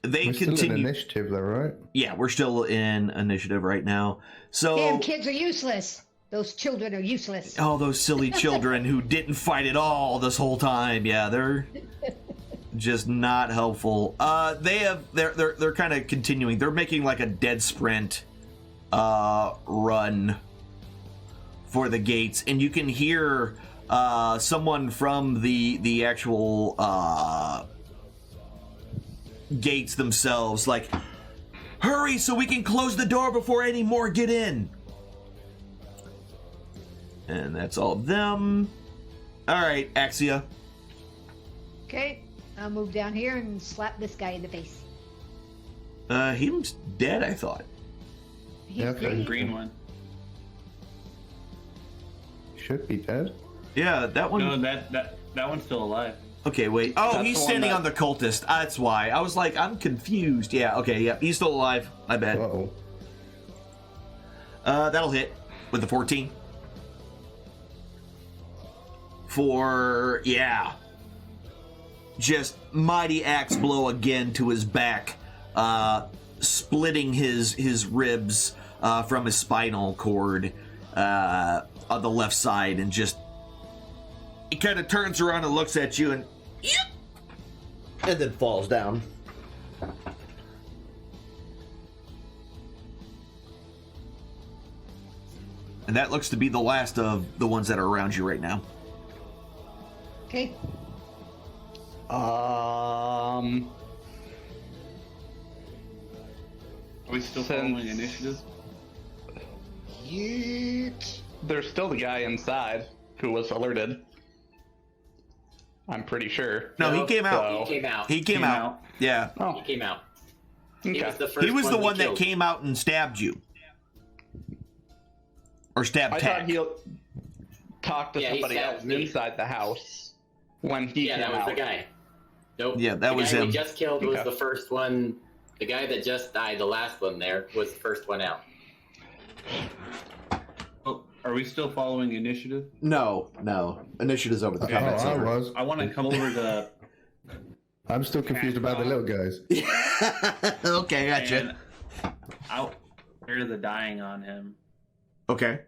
they We're continue. still in initiative, though, right? Yeah, we're still in initiative right now. So Damn kids are useless. Those children are useless. oh, those silly children who didn't fight at all this whole time. Yeah, they're just not helpful. They're kind of continuing. They're making like a dead sprint run for the gates, and you can hear someone from the actual gates themselves like, hurry so we can close the door before any more get in. And that's all of them. All right, Axia. Okay, I'll move down here and slap this guy in the face. He's dead, I thought. He's Yeah, okay. The green one. Should be dead. Yeah, that one. No, that one's still alive. Okay, wait. Oh, That's he's the one standing that- on the cultist. That's why. I was like, I'm confused. Yeah, okay, yeah. He's still alive. I bet. Uh-oh. That'll hit with the 14. For, yeah. Just mighty axe blow again to his back, splitting his ribs from his spinal cord on the left side, and just he kind of turns around and looks at you and then falls down. And that looks to be the last of the ones that are around you right now. Okay. Are we still Since- following initiative? Yeet. There's still the guy inside who was alerted. I'm pretty sure. No, he came out. He came out. He came out. Yeah. Oh, He came out. okay. He was the first He was the we one that killed. came out and stabbed you. Or stabbed I Tack. thought he talked to Yeah, he somebody stabbed else me. inside the house when he Yeah, came that was out. the guy. Nope. Yeah, that the was guy him. we just killed was Okay. the first one. The guy that just died, the last one there, was the first one out. Oh, are we still following initiative? No. Initiative's over the Okay, combat's I over. was. I want to come over to. I'm still confused about the little guys. Okay, gotcha. And I'll hear the dying on him. Okay.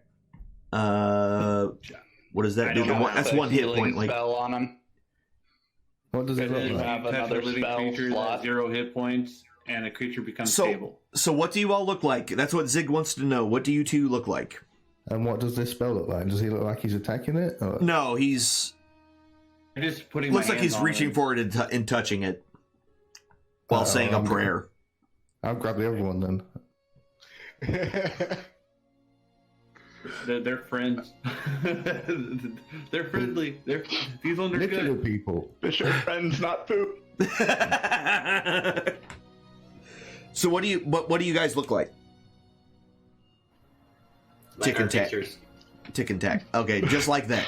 What does that I do? don't know. That's A one hit healing point. Like, spell on him. What does it And look then you like? have you touch another a living spell creature slot. at 0 hit points, and the creature becomes so, stable. so what do you all look like? That's what Zig wants to know. What do you two look like? And what does this spell look like? Does he look like he's attacking it? Or... No, he's I'm just putting. looks my like he's hands on reaching it. for it and touching it while saying a I'm gonna- prayer. I'll grab the other one then. They're friends. They're friendly. These ones are Literal good. people. Fish are friends, not food. So what do you guys look like? Like Tick our and tack. pictures. Tick and tack. Okay, just like that.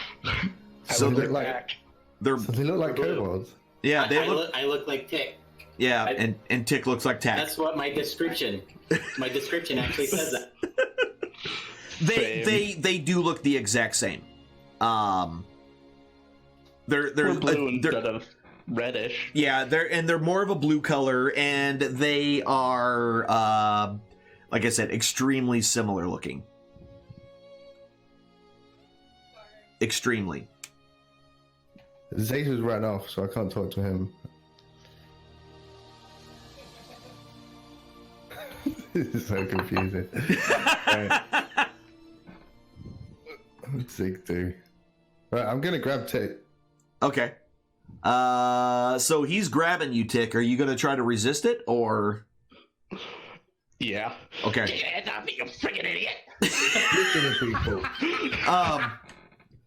So they they're, look like they're they look like kobolds. yeah, they look I look like Tick. yeah, I- and Tick looks like Tack. That's what my description actually says that. They do look the exact same. They're We're blue they're instead of reddish. yeah, they're more of a blue color, and they are like I said, extremely similar looking. Extremely. Zeta's ran off, so I can't talk to him. This is so confusing. Right. Zig do. Right, I'm gonna grab Tick. Okay. So he's grabbing you, Tick. Are you gonna try to resist it, or Yeah. okay? Hands on me, you freaking idiot! Literal people.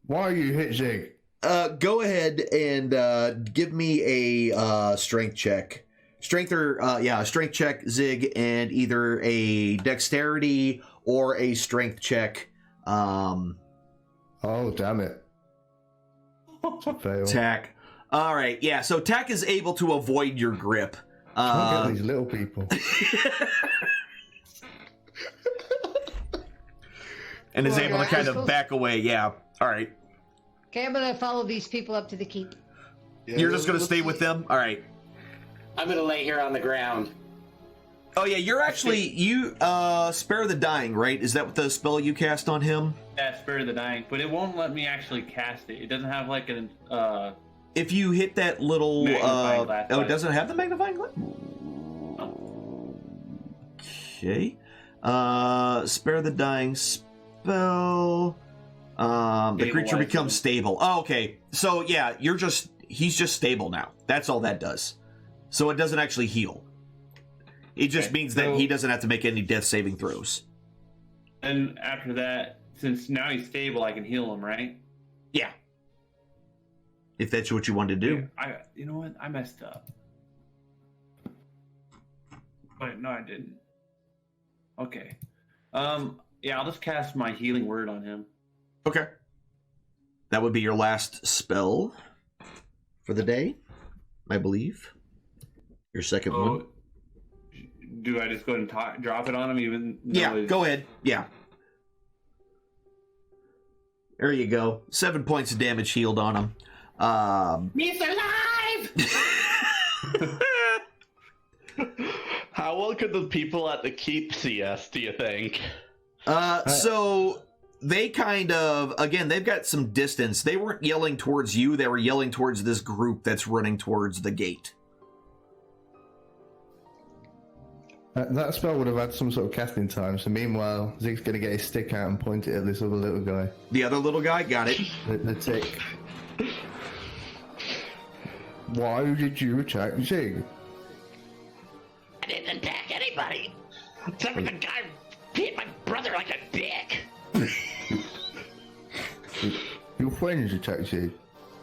Why are you hit Zig? Go ahead and give me a strength check. Strength check, Zig, and either a dexterity or a strength check. Oh, damn it. Fail. Tack. All right, yeah, so Tack is able to avoid your grip. Look at these little people. And is able to kind of back away, yeah. All right. Okay, I'm gonna follow these people up to the keep. Yeah, You're just going to stay with them? All right. I'm gonna lay here on the ground. Oh, yeah, you're actually, you spare the dying, right? Is that what the spell you cast on him? Yeah, Spirit of the Dying, but it won't let me actually cast it. It doesn't have like an If you hit that little, Magnifying glass, oh, it right? doesn't have the magnifying glass? Okay. Spare the dying spell. The creature becomes stable. Oh, okay. So, yeah, he's just stable now. That's all that does. So it doesn't actually heal. It just means that he doesn't have to make any death saving throws. And after that, since now he's stable, I can heal him, right? Yeah. If that's what you want to do. You know what? I messed up. But no, I didn't. Okay. Yeah, I'll just cast my healing word on him. Okay. That would be your last spell for the day, I believe. Your second one. Do I just go ahead and drop it on him even though Yeah, go ahead. Yeah. There you go. 7 points of damage healed on him. He's alive! How well could the people at the keep see us, do you think? So they kind of, again, they've got some distance. They weren't yelling towards you. They were yelling towards this group that's running towards the gate. That spell would have had some sort of casting time, so meanwhile, Zig's going to get his stick out and point it at this other little guy. The other little guy? Got it. The tick. Why did you attack Zig? I didn't attack anybody. Except for the guy hit my brother like a dick. Your friends attacked Zig.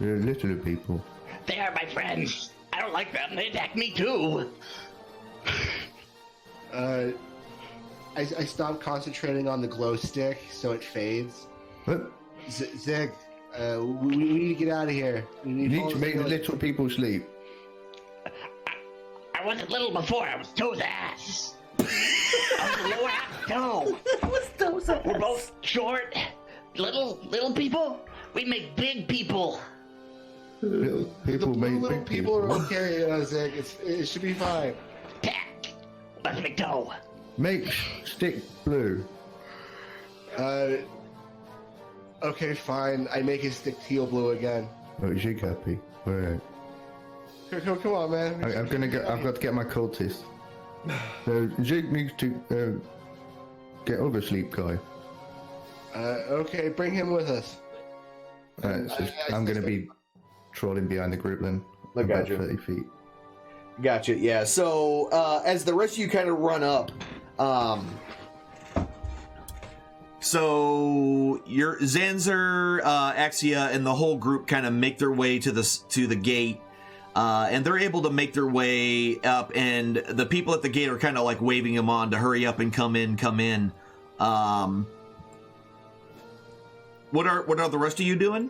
They're little people. They are my friends. I don't like them. They attack me too. I stopped concentrating on the glow stick, so it fades. What? Zig, we need to get out of here. We You need to make the little people sleep. I wasn't little before. I was Toe's ass. I was lower half toe. We're both short, little people. We make big people. Little people The make little big people are okay, Zig. It should be fine. Tack. Let's make toe. Make stick blue. Okay, fine. I make his stick teal blue again. Oh, is Zig happy? Alright. Come on, man. I've got to get my cultist. Zig needs to get over sleep guy. Okay, bring him with us. I'm going to be trolling behind the group then. I got About you. 30 feet. Gotcha, yeah. So, as the rest of you kind of run up, so your Zanzer, Axia, and the whole group kind of make their way to the gate, and they're able to make their way up, and the people at the gate are kind of like waving them on to hurry up and come in. What are the rest of you doing?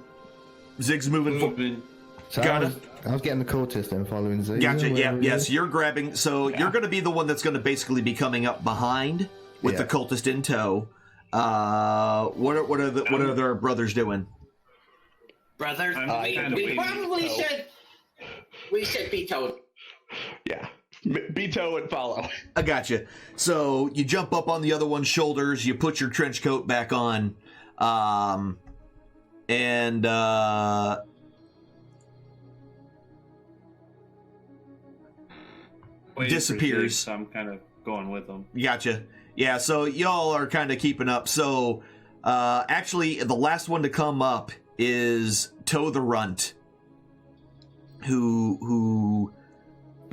Zig's moving forward. So Got I was getting the cultist and following Zig. Gotcha. Yeah. Wherever he Yes. is. You're grabbing. So you're going to be the one that's going to basically be coming up behind with the cultist in tow. What are their brothers doing? Brothers, I'm kind of we waiting probably should be told. Yeah. Beto and follow. I gotcha. So you jump up on the other one's shoulders. You put your trench coat back on, and Waiting for disappears. Zig, so I'm kind of going with them. Gotcha. Yeah, so y'all are kind of keeping up. So, actually, the last one to come up is Toe the Runt, who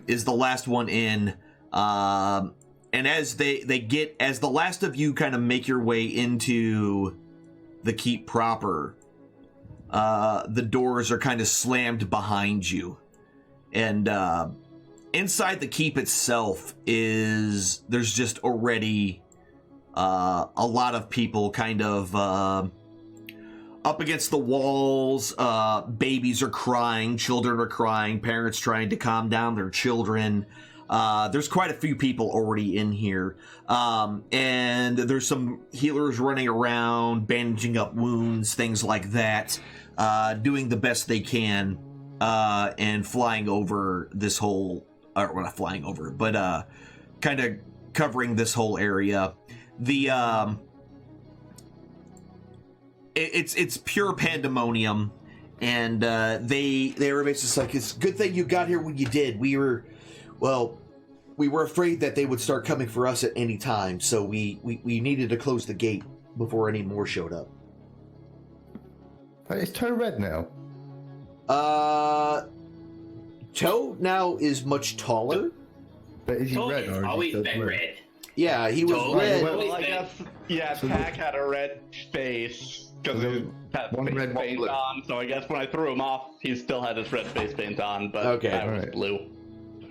is the last one in. And as as the last of you kind of make your way into the keep proper, the doors are kind of slammed behind you. And inside the keep itself there's just already a lot of people kind of up against the walls. Babies are crying, children are crying, parents trying to calm down their children. There's quite a few people already in here. And there's some healers running around, bandaging up wounds, things like that, doing the best they can, and flying over this whole, or well, not flying over, but kind of covering this whole area. The it's pure pandemonium, and everybody's just like, it's a good thing you got here when you did. We were afraid that they would start coming for us at any time, so we needed to close the gate before any more showed up. It's Toe red now. Toe now is much taller. But is he red? He's Or always is he been red. Yeah, he was Toe red. Well, I guess, yeah, Pack had a red face because he had one face red, one paint blue. on, so I guess when I threw him off, he still had his red face paint on, but Okay. I was Alright. blue.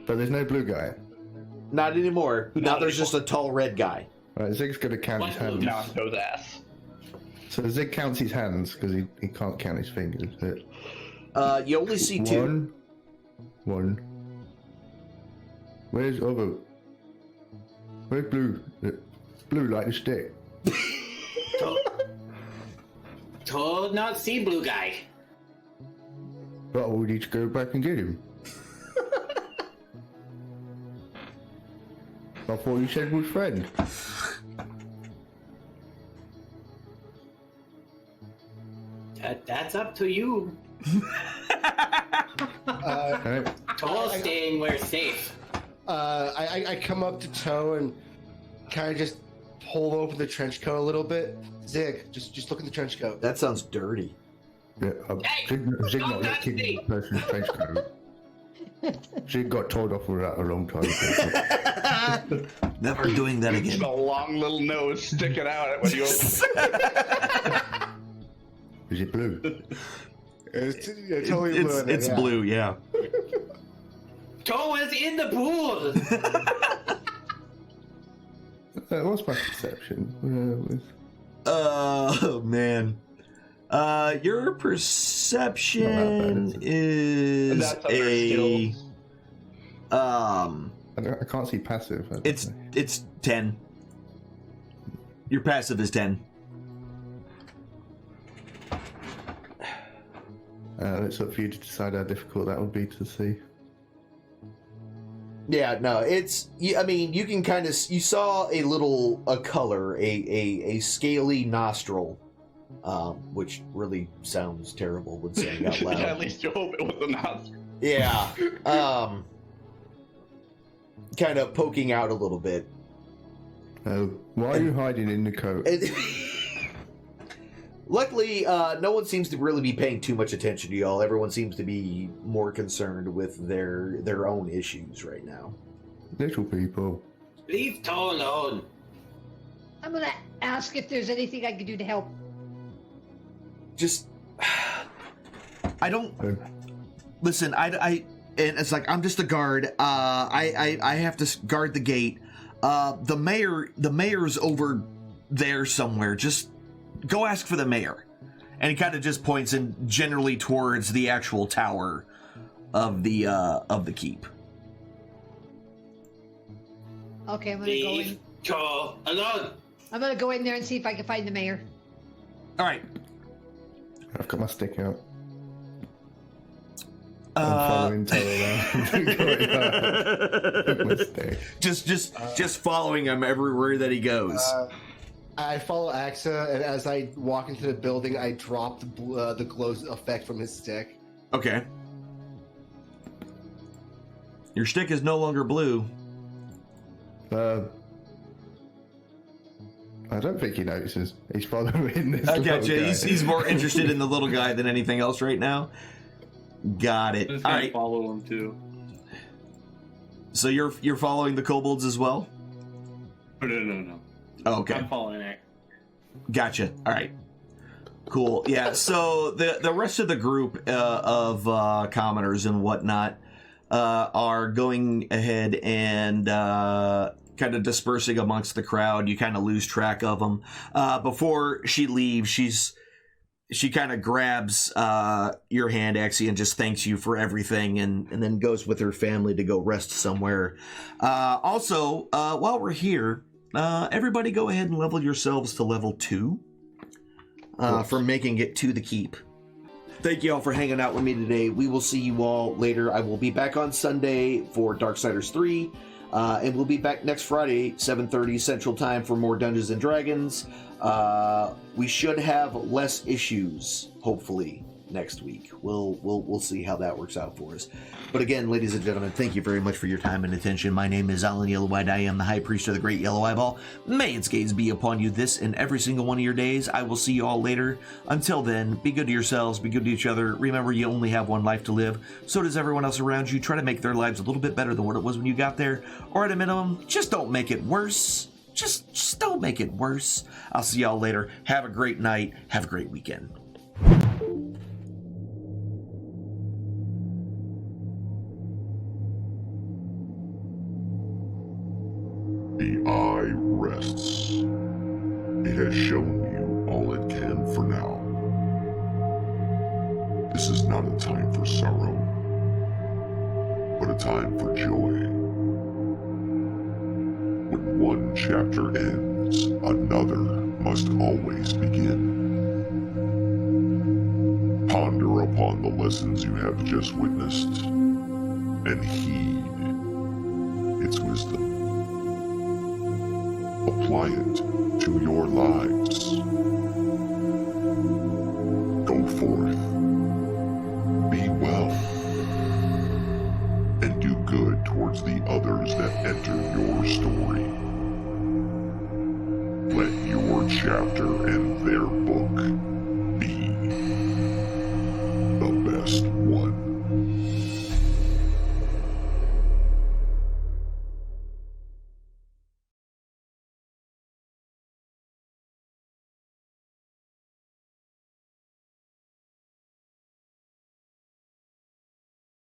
But there's no blue guy. Not anymore. Now Not there's anymore. just a tall red guy. Right, Zig's gonna count his One blue hands. Now on Toe's ass. So Zig counts his hands because he can't count his fingers. You only see two. One. Where's other? Where's blue? Blue like the stick. Told not see blue guy. But we need to go back and get him. I thought you said we're friends. That's up to you. Right? Told staying where safe. I come up to Toe and kind of just pull open the trench coat a little bit. Zig, just look at the trench coat. That sounds dirty. Yeah, Hey, Zig don't not touch licking me. the person's trench coat. Zig got told off for that a long time ago. Never doing that It's again. a long little nose sticking out when you open Is it blue? It's totally blue. in it, It's yeah. blue, yeah. Toe was in the pool. What's my perception? Oh man. Your Not perception that bad, is That's under a skills. I can't see passive. I don't know. it's 10. Your passive is 10. It's up for you to decide how difficult that would be to see. Yeah, no, it's. I mean, you can kind of. You saw a color, a scaly nostril, which really sounds terrible when saying out loud. Yeah, at least you hope it was a nostril. Yeah, kind of poking out a little bit. Why are you hiding in the coat? Luckily, no one seems to really be paying too much attention to y'all. Everyone seems to be more concerned with their own issues right now. Little people. Leave Toe alone. I'm gonna ask if there's anything I can do to help. Just, I don't Uh, listen. I and it's like I'm just a guard. I have to guard the gate. The mayor's over there somewhere. Just go ask for the mayor. And he kind of just points in generally towards the actual tower of the keep. Okay, I'm gonna go in. Leave Toe alone. I'm gonna go in there and see if I can find the mayor. All right. I've got my stick out. I'm following Toe around. My stick. just following him everywhere that he goes. I follow Axa, and as I walk into the building, I drop the glow effect from his stick. Okay. Your stick is no longer blue. I don't think he notices. He's following this. I little gotcha. guy. He's more interested in the little guy than anything else right now. Got it. I'm just All gonna right. follow him too. So you're following the kobolds as well? No. Oh, okay. I'm following it. Gotcha. All right. Cool. Yeah. So the rest of the group of commoners and whatnot are going ahead and kind of dispersing amongst the crowd. You kind of lose track of them. Before she leaves, she kind of grabs your hand, Axie, and just thanks you for everything, and then goes with her family to go rest somewhere. Also, while we're here, everybody go ahead and level yourselves to level 2 for making it to the keep. Thank you all for hanging out with me today. We will see you all later. I will be back on Sunday for Darksiders 3. And we'll be back next Friday, 7:30 Central Time, for more Dungeons and Dragons. We should have less issues, hopefully, next week. We'll see how that works out for us. But again, ladies and gentlemen, thank you very much for your time and attention. My name is Alynn Yelloweyed. I am the High Priest of the Great Yellow Eyeball. May its gaze be upon you this and every single one of your days. I will see you all later. Until then, be good to yourselves, be good to each other. Remember, you only have one life to live. So does everyone else around you. Try to make their lives a little bit better than what it was when you got there. Or at a minimum, just don't make it worse. Just don't make it worse. I'll see y'all later. Have a great night. Have a great weekend. The eye rests. It has shown you all it can for now. This is not a time for sorrow, but a time for joy. When one chapter ends, another must always begin. Ponder upon the lessons you have just witnessed, and heed its wisdom. Apply it to your lives. Go forth, be well, and do good towards the others that enter your story. Let your chapter and their book be the best one.